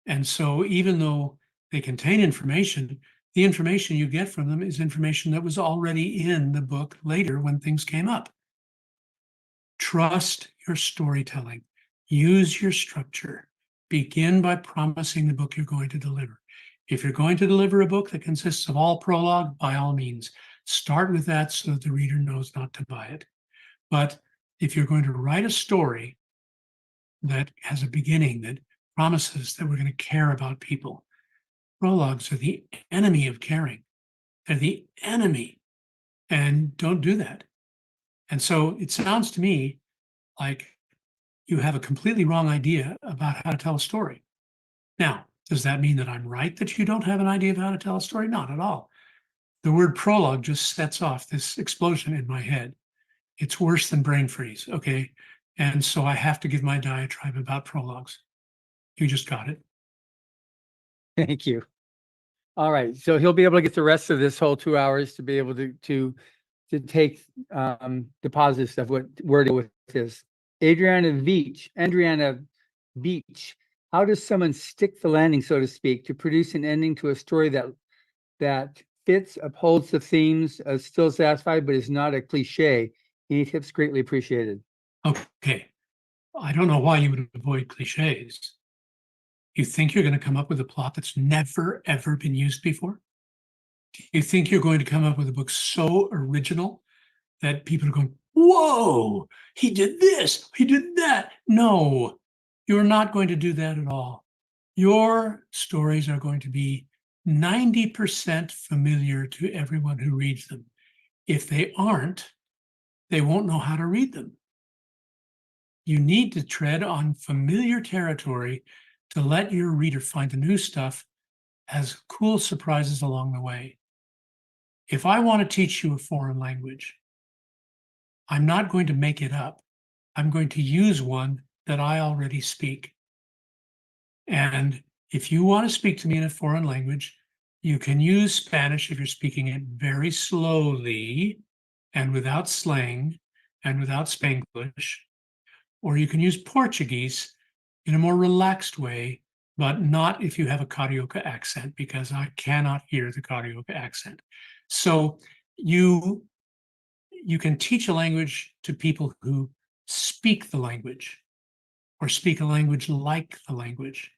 And so even though they contain information, the information you get from them is information that was already in the book later when things came up. Trust your storytelling. Use your structure. Begin by promising the book you're going to deliver. If you're going to deliver a book that consists of all prologue, by all means, start with that so that the reader knows not to buy it. But if you're going to write a story that has a beginning that promises that we're going to care about people, prologues are the enemy of caring. They're the enemy. And don't do that. And so it sounds to me like you have a completely wrong idea about how to tell a story. Now, does that mean that I'm right that you don't have an idea of how to tell a story? Not at all. The word prologue just sets off this explosion in my head. It's worse than brain freeze, okay? And so I have to give my diatribe about prologues. You just got it. Thank you. All right, so he'll be able to get the rest of this whole 2 hours to be able to take deposits of what word it with this. Adriana Beach. How does someone stick the landing, so to speak, to produce an ending to a story that fits, upholds the themes, still satisfied, but is not a cliche? Any tips greatly appreciated. Okay. I don't know why you would avoid cliches. You think you're going to come up with a plot that's never, ever been used before? You think you're going to come up with a book so original that people are going, whoa, he did this, he did that. No, you're not going to do that at all. Your stories are going to be 90% familiar to everyone who reads them. If they aren't, they won't know how to read them. You need to tread on familiar territory to let your reader find the new stuff as cool surprises along the way. If I want to teach you a foreign language, I'm not going to make it up. I'm going to use one that I already speak. And if you want to speak to me in a foreign language, you can use Spanish if you're speaking it very slowly and without slang and without Spanglish, or you can use Portuguese in a more relaxed way, but not if you have a Carioca accent, because I cannot hear the Carioca accent. So you can teach a language to people who speak the language or speak a language like the language,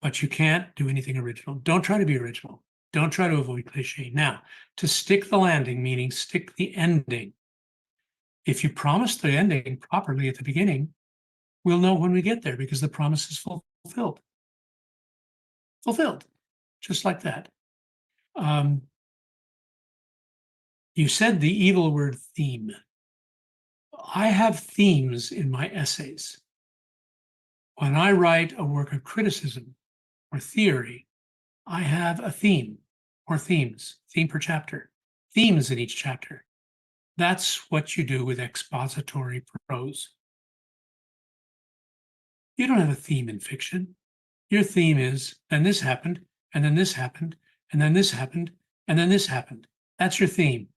but you can't do anything original. Don't try to be original. Don't try to avoid cliche. Now, to stick the landing, meaning stick the ending. If you promise the ending properly at the beginning, we'll know when we get there because the promise is fulfilled. Fulfilled, just like that. You said the evil word theme. I have themes in my essays. When I write a work of criticism or theory, I have a theme or themes, theme per chapter, themes in each chapter. That's what you do with expository prose. You don't have a theme in fiction. Your theme is, then this happened, and then this happened, and then this happened, and then this happened. That's your theme.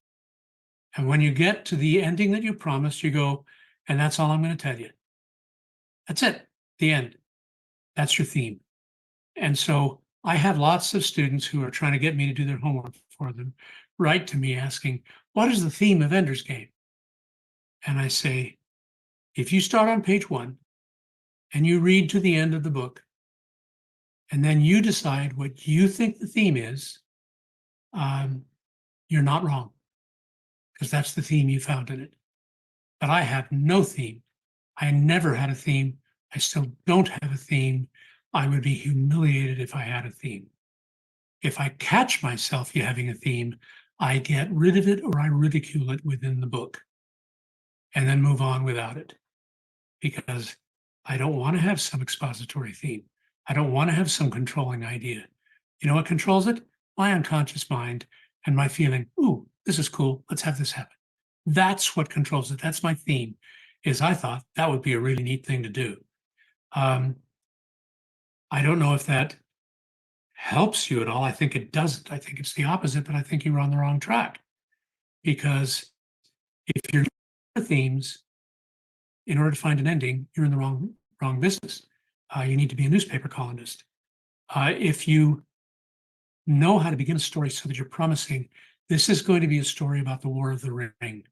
And when you get to the ending that you promised, you go, and that's all I'm going to tell you. That's it, the end. That's your theme. And so I have lots of students who are trying to get me to do their homework for them, write to me asking, what is the theme of Ender's Game? And I say, if you start on page 1 and you read to the end of the book, and then you decide what you think the theme is, you're not wrong, because that's the theme you found in it. But I have no theme. I never had a theme. I still don't have a theme. I would be humiliated if I had a theme. If I catch myself having a theme, I get rid of it or I ridicule it within the book and then move on without it, because I don't want to have some expository theme. I don't want to have some controlling idea. You know what controls it? My unconscious mind and my feeling, ooh, this is cool. Let's have this happen. That's what controls it. That's my theme, is I thought that would be a really neat thing to do. I don't know if that helps you at all. I think it doesn't. I think it's the opposite, but I think you're on the wrong track. Because if you're looking for themes in order to find an ending, you're in the wrong business. You need to be a newspaper columnist. If you know how to begin a story so that you're promising, this is going to be a story about the War of the Ring,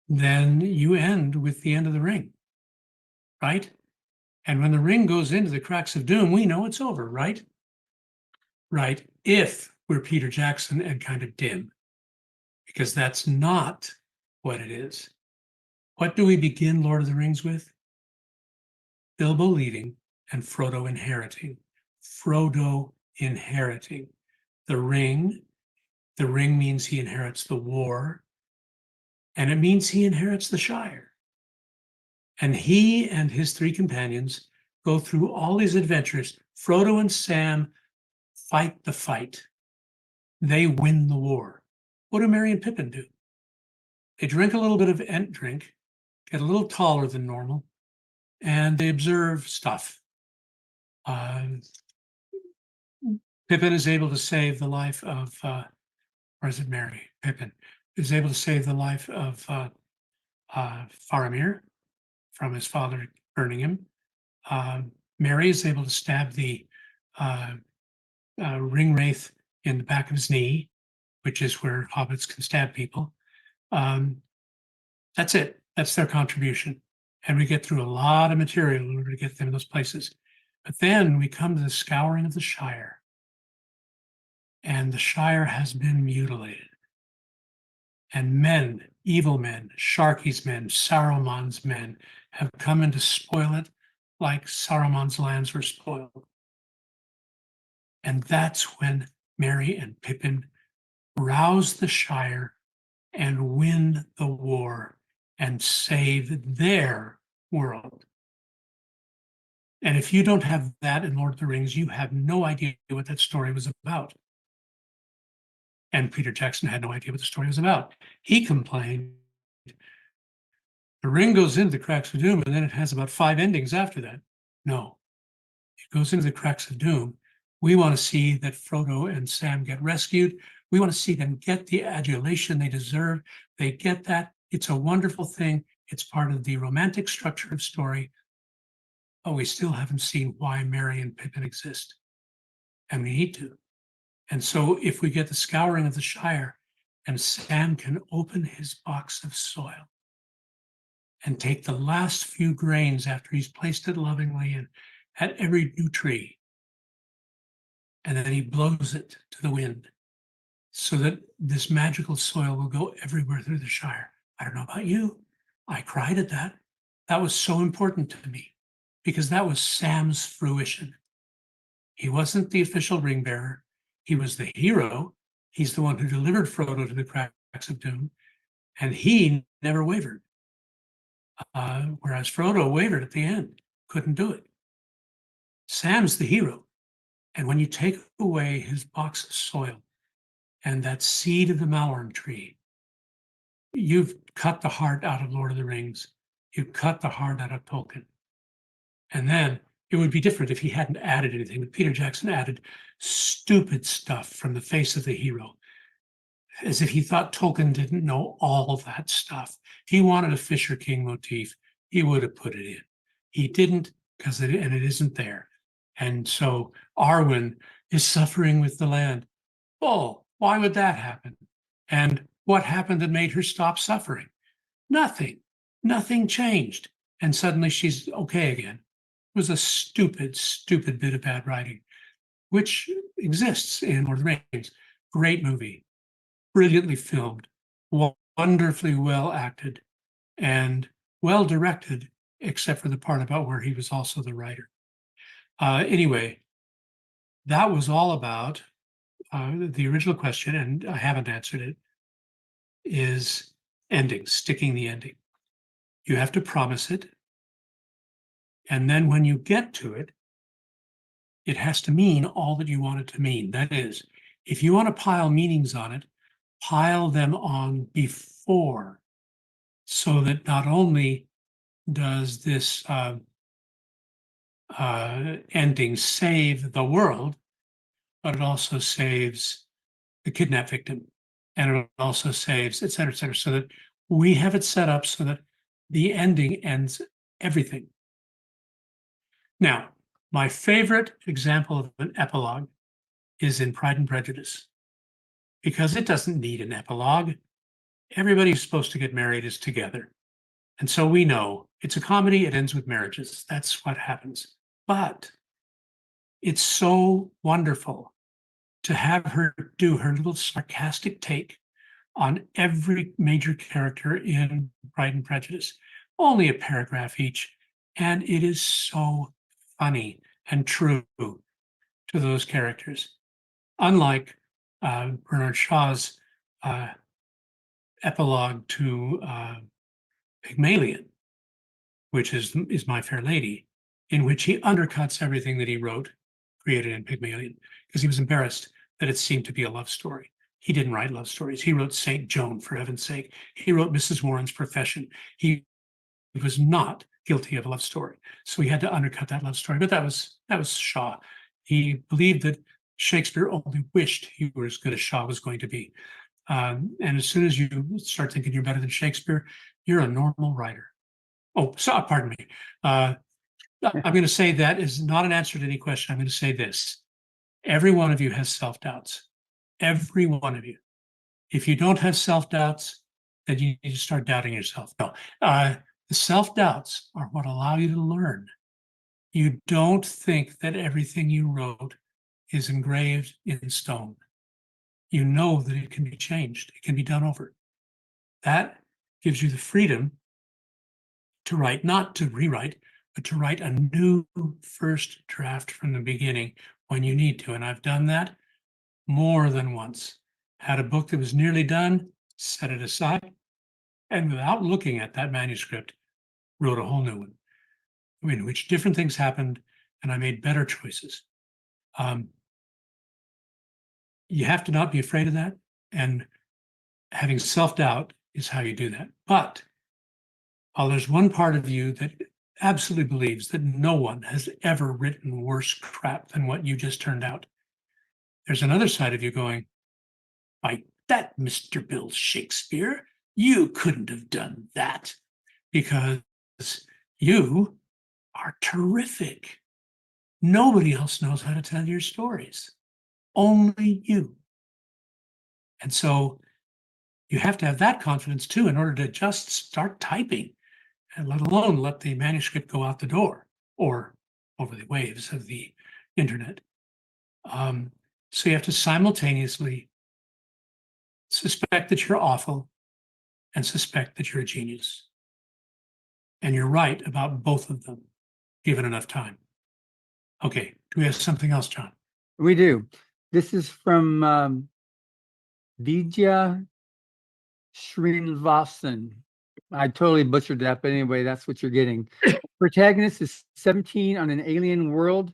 then you end with the end of the ring, right? And when the ring goes into the cracks of doom, we know it's over, right? Right, if we're Peter Jackson and kind of dim, because that's not what it is. What do we begin Lord of the Rings with? Bilbo leaving and Frodo inheriting. Frodo inheriting. The ring means he inherits the war, and it means he inherits the Shire. And he and his three companions go through all these adventures. Frodo and Sam fight the fight. They win the war. What do Merry and Pippin do? They drink a little bit of Ent drink, get a little taller than normal, and they observe stuff. Pippin is able to save the life of, or is it Merry? Pippin is able to save the life of Faramir from his father burning him. Merry is able to stab the ring wraith in the back of his knee, which is where hobbits can stab people. That's it. That's their contribution. And we get through a lot of material in order to get them in those places. But then we come to the scouring of the Shire. And the Shire has been mutilated. And men, evil men, Sharky's men, Saruman's men have come in to spoil it like Saruman's lands were spoiled. And that's when Merry and Pippin rouse the Shire and win the war and save their world. And if you don't have that in Lord of the Rings, you have no idea what that story was about. And Peter Jackson had no idea what the story was about. He complained, the ring goes into the cracks of doom, and then it has about 5 endings after that. No, it goes into the cracks of doom. We want to see that Frodo and Sam get rescued. We want to see them get the adulation they deserve. They get that. It's a wonderful thing. It's part of the romantic structure of story. But we still haven't seen why Merry and Pippin exist. And we need to. And so if we get the scouring of the Shire and Sam can open his box of soil and take the last few grains after he's placed it lovingly in at every new tree, and then he blows it to the wind so that this magical soil will go everywhere through the Shire. I don't know about you. I cried at that. That was so important to me because that was Sam's fruition. He wasn't the official ring bearer. He was the hero. He's the one who delivered Frodo to the cracks of doom, and he never wavered. Whereas Frodo wavered at the end, couldn't do it. Sam's the hero. And when you take away his box of soil and that seed of the Malorn tree, you've cut the heart out of Lord of the Rings. You've cut the heart out of Tolkien. And then it would be different if he hadn't added anything, but Peter Jackson added stupid stuff from the face of the hero, as if he thought Tolkien didn't know all that stuff. He wanted a Fisher King motif. He would have put it in. He didn't, and it isn't there. And so Arwen is suffering with the land. Oh, why would that happen? And what happened that made her stop suffering? Nothing. Nothing changed. And suddenly she's okay again. It was a stupid, stupid bit of bad writing, which exists in Lord of the Rings. Great movie, brilliantly filmed, wonderfully well acted, and well directed, except for the part about where he was also the writer. Anyway, that was all about the original question, and I haven't answered it, is ending, sticking the ending. You have to promise it. And then when you get to it, it has to mean all that you want it to mean. That is, if you want to pile meanings on it, pile them on before, so that not only does this ending save the world, but it also saves the kidnap victim, and it also saves, et cetera, so that we have it set up so that the ending ends everything. Now, my favorite example of an epilogue is in Pride and Prejudice, because it doesn't need an epilogue. Everybody who's supposed to get married is together. And so we know it's a comedy, it ends with marriages. That's what happens. But it's so wonderful to have her do her little sarcastic take on every major character in Pride and Prejudice, only a paragraph each. And it is so funny and true to those characters. Unlike Bernard Shaw's epilogue to Pygmalion, which is My Fair Lady, in which he undercuts everything that he wrote, created in Pygmalion, because he was embarrassed that it seemed to be a love story. He didn't write love stories. He wrote St. Joan, for heaven's sake. He wrote Mrs. Warren's Profession. He was not guilty of a love story. So he had to undercut that love story. But that was Shaw. He believed that Shakespeare only wished he were as good as Shaw was going to be. And as soon as you start thinking you're better than Shakespeare, you're a normal writer. Oh, so, pardon me. I'm going to say that is not an answer to any question. I'm going to say this. Every one of you has self-doubts. Every one of you. If you don't have self-doubts, then you need to start doubting yourself. No, the self-doubts are what allow you to learn. You don't think that everything you wrote is engraved in stone. You know that it can be changed. It can be done over. That gives you the freedom to write, not to rewrite, but to write a new first draft from the beginning when you need to. And I've done that more than once. Had a book that was nearly done, set it aside, and without looking at that manuscript, wrote a whole new one, in which different things happened, and I made better choices. You have to not be afraid of that, and having self-doubt is how you do that. But while there's one part of you that absolutely believes that no one has ever written worse crap than what you just turned out, there's another side of you going, by that, Mr. Bill Shakespeare, you couldn't have done that, because you are terrific. Nobody else knows how to tell your stories, only you. And so you have to have that confidence too in order to just start typing, and let alone let the manuscript go out the door or over the waves of the internet. So you have to simultaneously suspect that you're awful and suspect that you're a genius. And you're right about both of them, given enough time. Okay, do we have something else, John? We do. This is from Vidya Srinivasan. I totally butchered that, but anyway, that's what you're getting. Protagonist is 17 on an alien world.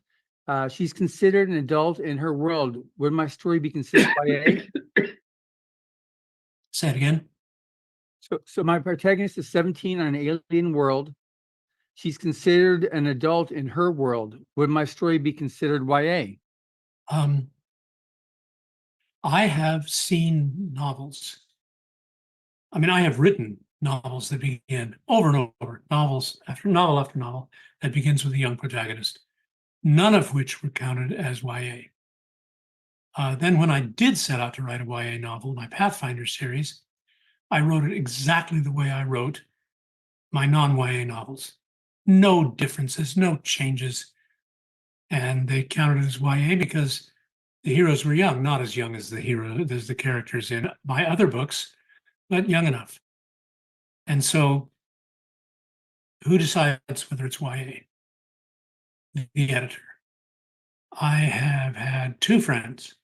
She's considered an adult in her world. Would my story be considered YA? Say it again. So my protagonist is 17 on an alien world. She's considered an adult in her world. Would my story be considered YA? I have seen novels. I mean, I have written novels that begin over and over, novels after novel after novel, that begins with a young protagonist, none of which were counted as YA. Then when I did set out to write a YA novel, my Pathfinder series, I wrote it exactly the way I wrote my non-YA novels. No differences, no changes. And they counted as YA because the heroes were young, not as young as the characters in my other books, but young enough. And so who decides whether it's YA? The editor. I have had two friends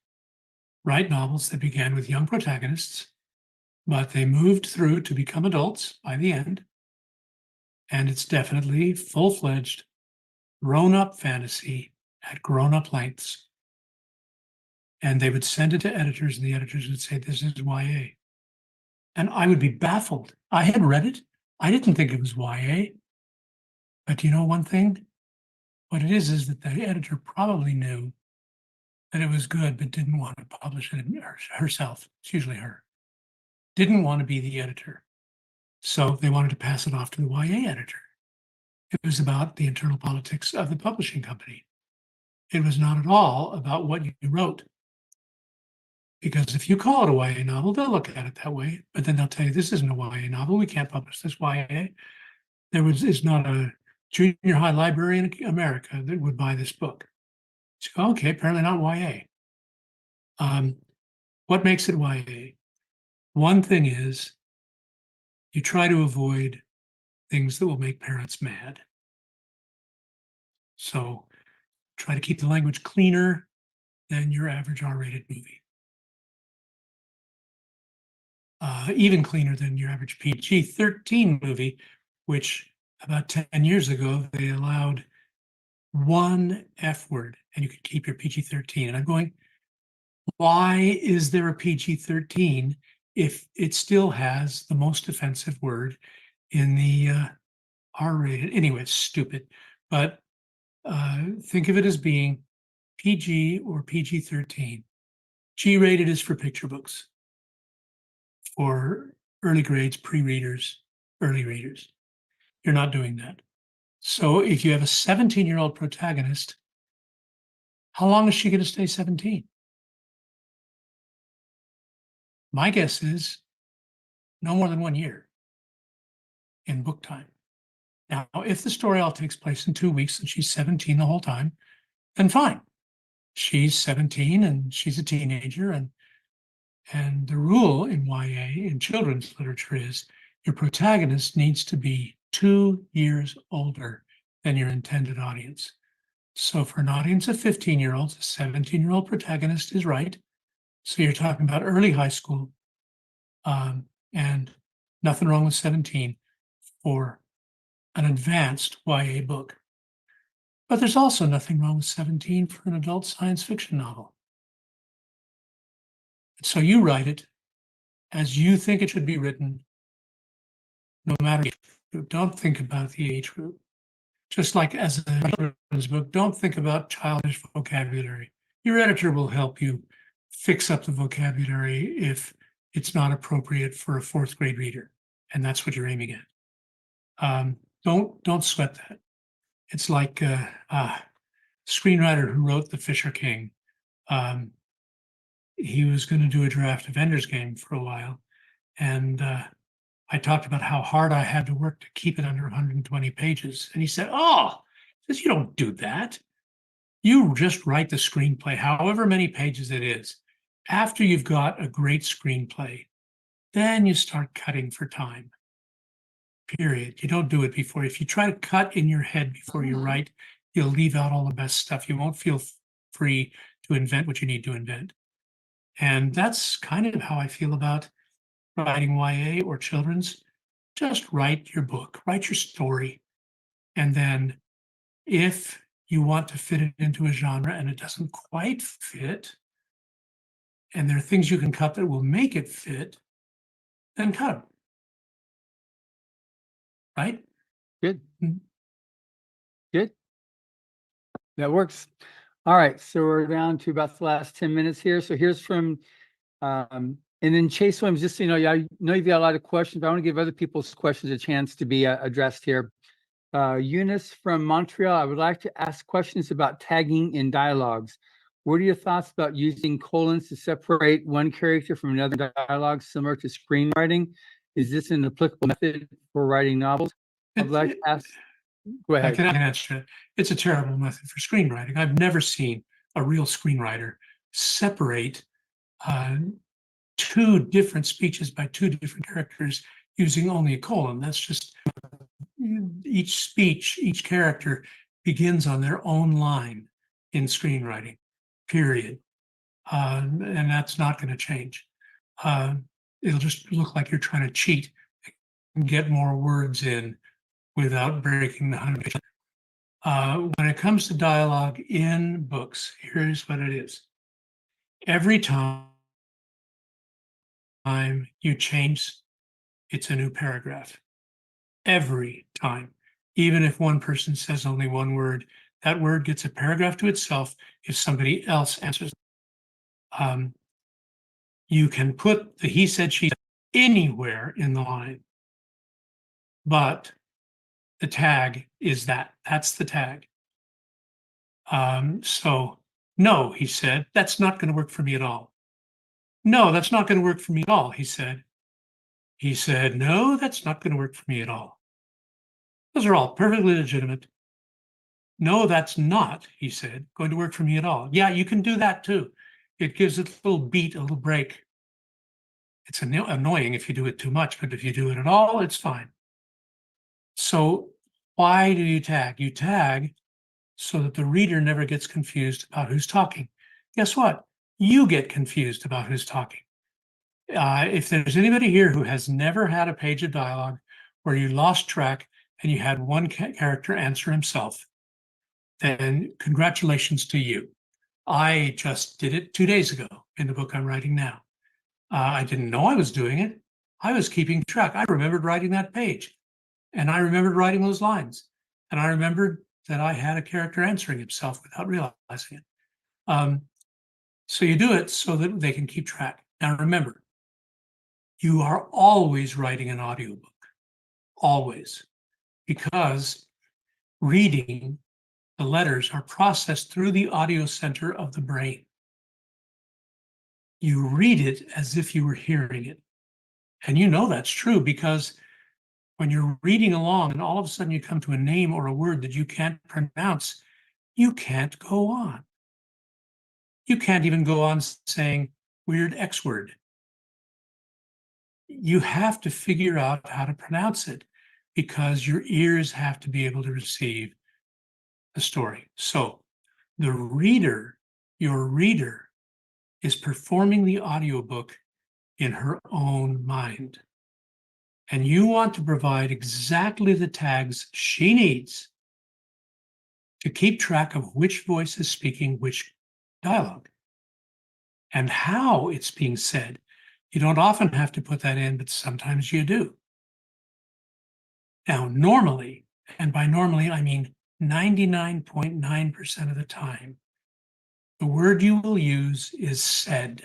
write novels that began with young protagonists, but they moved through to become adults by the end. And it's definitely full-fledged grown-up fantasy at grown-up lengths. And they would send it to editors, and the editors would say, this is YA. And I would be baffled. I had read it. I didn't think it was YA. But you know one thing? What it is that the editor probably knew that it was good, but didn't want to publish it herself. It's usually her. Didn't want to be the editor. So they wanted to pass it off to the YA editor. It was about the internal politics of the publishing company. It was not at all about what you wrote. Because if you call it a YA novel, they'll look at it that way, but then they'll tell you, this isn't a YA novel. We can't publish this YA. It's not a junior high library in America that would buy this book. So, okay, apparently not YA. What makes it YA? One thing is you try to avoid things that will make parents mad. So try to keep the language cleaner than your average R-rated movie. Even cleaner than your average PG-13 movie, which about 10 years ago, they allowed one F word and you could keep your PG-13. And I'm going, why is there a PG-13 if it still has the most offensive word in the R-rated? Anyway, it's stupid. But think of it as being PG or PG-13. G-rated is for picture books, for early grades, pre-readers, early readers. You're not doing that. So if you have a 17-year-old protagonist, how long is she going to stay 17? My guess is no more than 1 year in book time. Now, if the story all takes place in 2 weeks and she's 17 the whole time, then fine. She's 17 and she's a teenager, and the rule in YA, in children's literature, is your protagonist needs to be 2 years older than your intended audience. So for an audience of 15-year-olds, a 17-year-old protagonist is right. So you're talking about early high school, and nothing wrong with 17 for an advanced YA book. But there's also nothing wrong with 17 for an adult science fiction novel. So you write it as you think it should be written, no matter age group. Don't think about the age group. Just like as a children's book, don't think about childish vocabulary. Your editor will help you fix up the vocabulary if it's not appropriate for a fourth grade reader, and that's what you're aiming at. Don't sweat that. It's like a screenwriter who wrote The Fisher King. He was going to do a draft of Ender's Game for a while, and I talked about how hard I had to work to keep it under 120 pages. And he said, you don't do that. You just write the screenplay, however many pages it is. After you've got a great screenplay, then you start cutting for time, period. You don't do it before. If you try to cut in your head before you write, you'll leave out all the best stuff. You won't feel free to invent what you need to invent. And that's kind of how I feel about writing YA or children's. Just write your book, write your story. And then if you want to fit it into a genre and it doesn't quite fit, and there are things you can cut that will make it fit, then cut them. Right? Good. Mhm. Good. That works. All right. So we're down to about the last 10 minutes here. So here's from, and then Chase Williams, just so you know, I know you've got a lot of questions, but I want to give other people's questions a chance to be addressed here. Eunice from Montreal, I would like to ask questions about tagging in dialogues. What are your thoughts about using colons to separate one character from another dialogue, similar to screenwriting? Is this an applicable method for writing novels? I'd like to ask. Go I ahead. can answer it. It's a terrible method for screenwriting. I've never seen a real screenwriter separate two different speeches by two different characters using only a colon. That's just each speech, each character begins on their own line in screenwriting, period. And that's not going to change. It'll just look like you're trying to cheat and get more words in without breaking the 100. When it comes to dialogue in books, here's what it is. Every time you change, it's a new paragraph. Every time. Even if one person says only one word, that word gets a paragraph to itself if somebody else answers. You can put the he said, she said anywhere in the line, but the tag is that. That's the tag. So, no, he said, that's not going to work for me at all. No, that's not going to work for me at all, he said. He said, no, that's not going to work for me at all. Those are all perfectly legitimate. No, that's not, he said, going to work for me at all. Yeah, you can do that too. It gives it a little beat, a little break. It's annoying if you do it too much, but if you do it at all, it's fine. So why do you tag? You tag so that the reader never gets confused about who's talking. Guess what? You get confused about who's talking. If there's anybody here who has never had a page of dialogue where you lost track and you had one character answer himself, then congratulations to you. I just did it 2 days ago in the book I'm writing now. I didn't know I was doing it. I was keeping track. I remembered writing that page, and I remembered writing those lines, and I remembered that I had a character answering himself without realizing it. So you do it so that they can keep track. Now remember, you are always writing an audiobook, always, because reading, the letters are processed through the audio center of the brain. You read it as if you were hearing it. And you know that's true because when you're reading along and all of a sudden you come to a name or a word that you can't pronounce, you can't go on. You can't even go on saying weird X word. You have to figure out how to pronounce it because your ears have to be able to receive the story. So the reader, your reader, is performing the audiobook in her own mind. And you want to provide exactly the tags she needs to keep track of which voice is speaking which dialogue and how it's being said. You don't often have to put that in, but sometimes you do. Now, normally, and by normally I mean 99.9% of the time, the word you will use is said. Do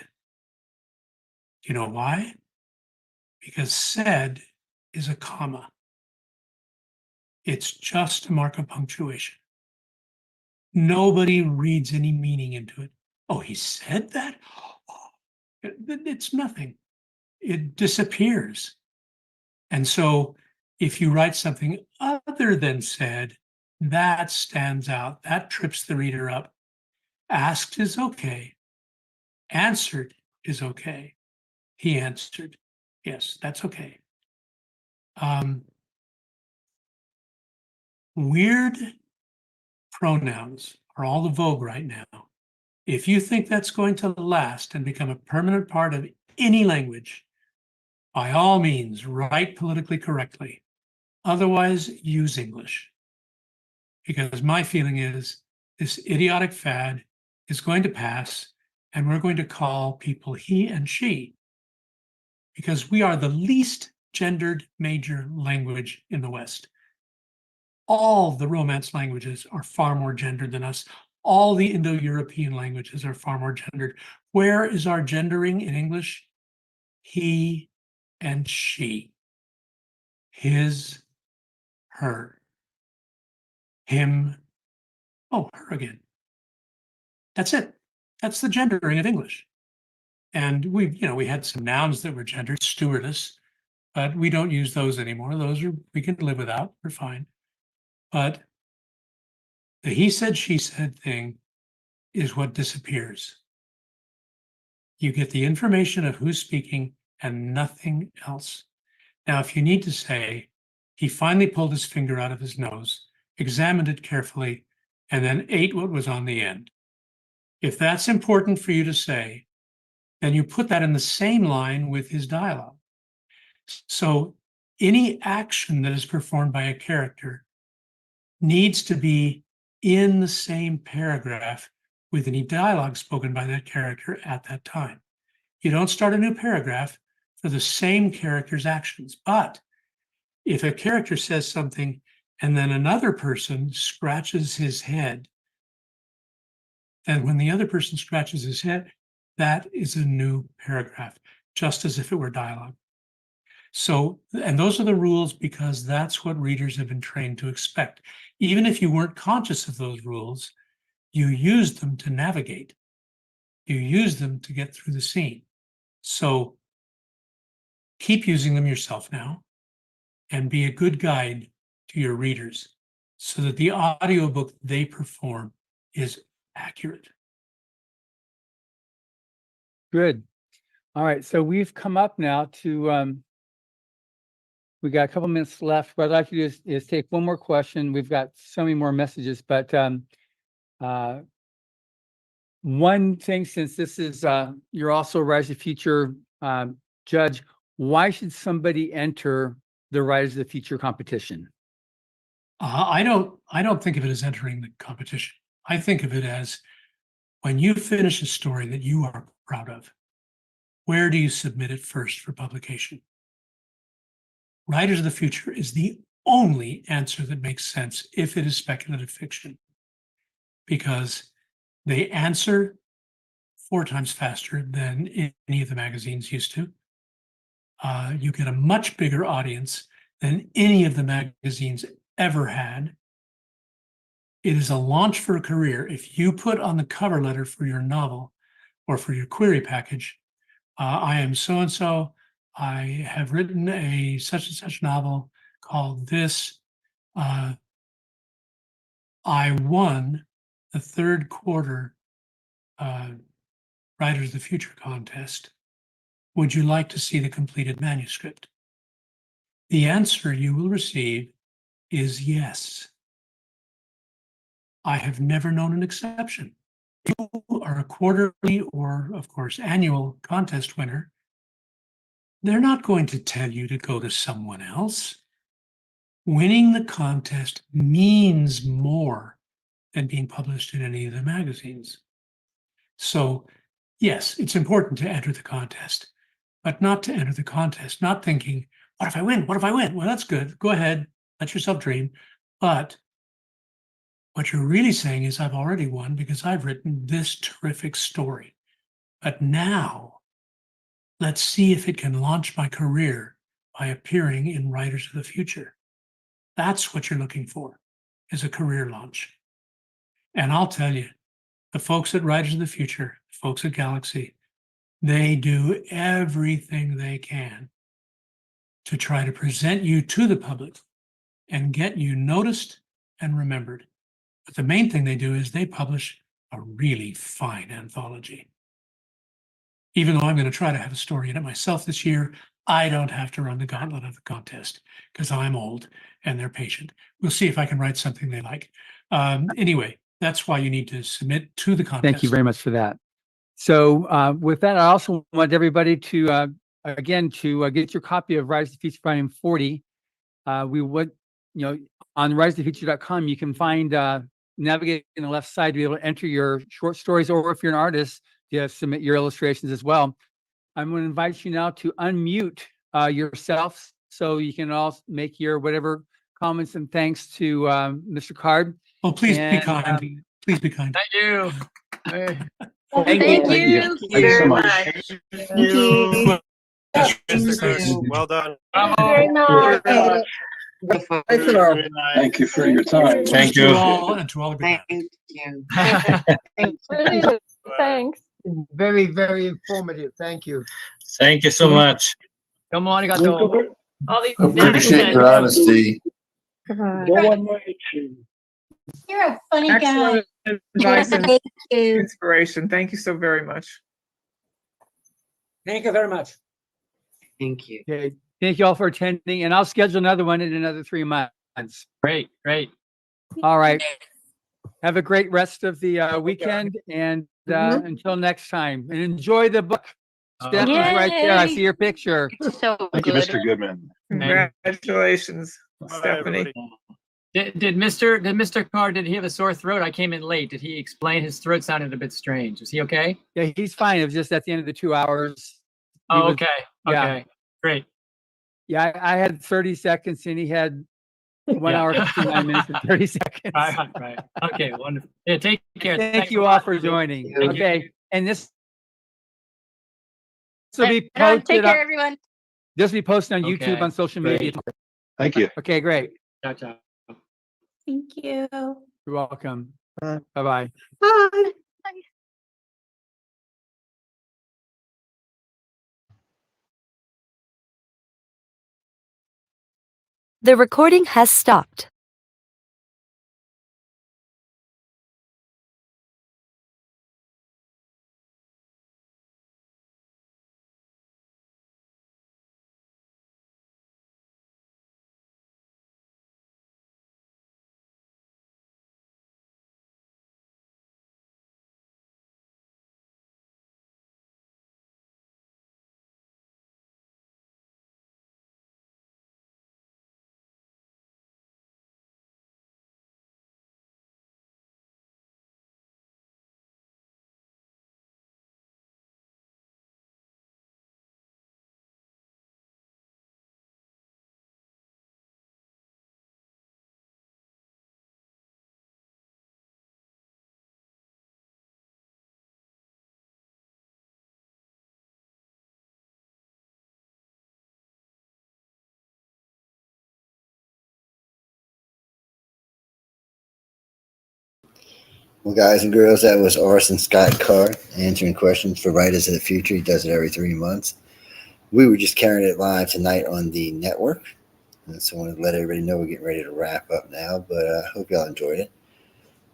you know why? Because said is a comma. It's just a mark of punctuation. Nobody reads any meaning into it. Oh, he said that? Oh, it's nothing. It disappears. And so if you write something other than said, that stands out. That trips the reader up. Asked is okay. Answered is okay. He answered. Yes, that's okay. Weird pronouns are all the vogue right now. If you think that's going to last and become a permanent part of any language, by all means, write politically correctly. Otherwise, use English. Because my feeling is this idiotic fad is going to pass, and we're going to call people he and she, because we are the least gendered major language in the West. All the Romance languages are far more gendered than us. All the Indo-European languages are far more gendered. Where is our gendering in English? He and she. His, her. Him, oh, her again. That's it. That's the gendering of English. And we had some nouns that were gendered, stewardess, but we don't use those anymore. We can live without, we're fine. But the he said, she said thing is what disappears. You get the information of who's speaking and nothing else. Now, if you need to say, he finally pulled his finger out of his nose, examined it carefully, and then ate what was on the end. If that's important for you to say, then you put that in the same line with his dialogue. So any action that is performed by a character needs to be in the same paragraph with any dialogue spoken by that character at that time. You don't start a new paragraph for the same character's actions. But if a character says something and then another person scratches his head, then when the other person scratches his head, that is a new paragraph, just as if it were dialogue. So, and those are the rules because that's what readers have been trained to expect. Even if you weren't conscious of those rules, you used them to navigate. You use them to get through the scene. So keep using them yourself now and be a good guide to your readers so that the audiobook they perform is accurate. Good. All right. So we've come up now to, we got a couple minutes left. What I'd like to do is take one more question. We've got so many more messages, but one thing, since this is, you're also a Rise of the Future judge, why should somebody enter the Rise of the Future competition? I don't think of it as entering the competition. I think of it as when you finish a story that you are proud of, where do you submit it first for publication? Writers of the Future is the only answer that makes sense if it is speculative fiction, because they answer 4 times faster than any of the magazines used to. You get a much bigger audience than any of the magazines ever had. It is a launch for a career. If you put on the cover letter for your novel or for your query package, I am so-and-so, I have written a such and such novel called this. I won the 3rd quarter Writers of the Future contest. Would you like to see the completed manuscript? The answer you will receive is yes. I have never known an exception. If you are a quarterly or, of course, annual contest winner, they're not going to tell you to go to someone else. Winning the contest means more than being published in any of the magazines. So, yes, it's important to enter the contest, but not to enter the contest, not thinking, what if I win? What if I win? Well, that's good. Go ahead, let yourself dream. But what you're really saying is, I've already won because I've written this terrific story. But now, let's see if it can launch my career by appearing in Writers of the Future. That's what you're looking for, is a career launch. And I'll tell you, the folks at Writers of the Future, folks at Galaxy, they do everything they can to try to present you to the public and get you noticed and remembered. But the main thing they do is they publish a really fine anthology. Even though I'm going to try to have a story in it myself this year, I don't have to run the gauntlet of the contest because I'm old and they're patient. We'll see if I can write something they like. Anyway, that's why you need to submit to the contest. Thank you very much for that. So with that, I also want everybody to, again, to get your copy of Rise of the Future Volume 40. We would, on riseofthefuture.com, you can find, navigate in the left side to be able to enter your short stories, or if you're an artist, you submit your illustrations as well. I'm going to invite you now to unmute yourself so you can all make your whatever comments and thanks to Mr. Card. Oh, please be kind. Please be kind. Thank you. Thank you. Thank you so much. Thank you. Well done. Very much. Thank you for your time. Thank you all, and to all the good you. Thanks. Very, very informative. Thank you. Thank you so much. Come on, arigato. All these Appreciate your honesty. You're a funny guy. Excellent advice and Thank you. inspiration. Thank you so very much. Thank you very much. Thank you. Okay. Thank you all for attending, and I'll schedule another one in another 3 months. Great. All right. Have a great rest of the weekend, and until next time, and enjoy the book. Stephanie's right there. I see your picture. So Thank you, good. Mr. Goodman. Congratulations, Bye, Stephanie. everybody. Did Mr. Carr, did he have a sore throat? I came in late. Did he explain his throat sounded a bit strange? Is he okay? Yeah, he's fine. It was just at the end of the 2 hours. He Oh, was- okay. yeah. Okay. Great. Yeah, I had 30 seconds and he had 1 Yeah. hour, 59 minutes and 30 seconds. Right. Okay, wonderful. Yeah, take care. Thank Thanks you a all lot. for joining. Thank you. Okay, and this will be Right on. Take posted. care, everyone. This will be posted on Okay, YouTube, on social great. media. Thank you. Okay, great. Ciao, ciao. Thank you. You're welcome. Bye-bye. Bye. The recording has stopped. Well, guys and girls, that was Orson Scott Carr answering questions for Writers of the Future. He does it every 3 months. We were just carrying it live tonight on the network. And so I wanted to let everybody know we're getting ready to wrap up now, but I hope y'all enjoyed it.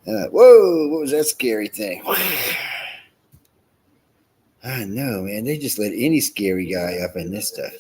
Whoa, what was that scary thing? I know, man. They just let any scary guy up in this stuff.